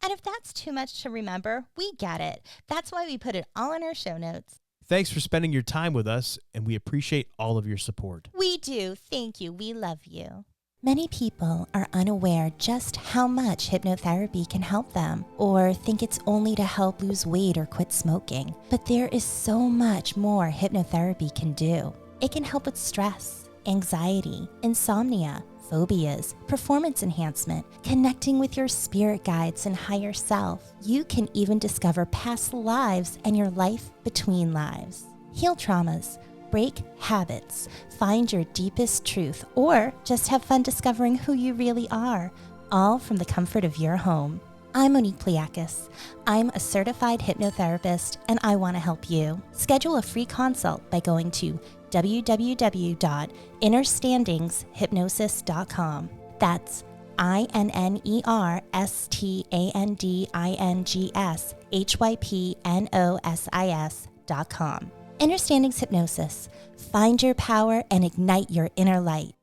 And if that's too much to remember, we get it. That's why we put it all in our show notes.
Thanks for spending your time with us, and we appreciate all of your support.
We do. Thank you. We love you. Many people are unaware just how much hypnotherapy can help them, or think it's only to help lose weight or quit smoking. But there is so much more hypnotherapy can do. It can help with stress, anxiety, insomnia, phobias, performance enhancement, connecting with your spirit guides and higher self. You can even discover past lives and your life between lives. Heal traumas, break habits, find your deepest truth, or just have fun discovering who you really are, all from the comfort of your home. I'm Monique Pliakis. I'm a certified hypnotherapist, and I want to help you. Schedule a free consult by going to www.innerstandingshypnosis.com. That's INNERSTANDINGSHYPNOSIS.com. Inner Standings Hypnosis. Find your power and ignite your inner light.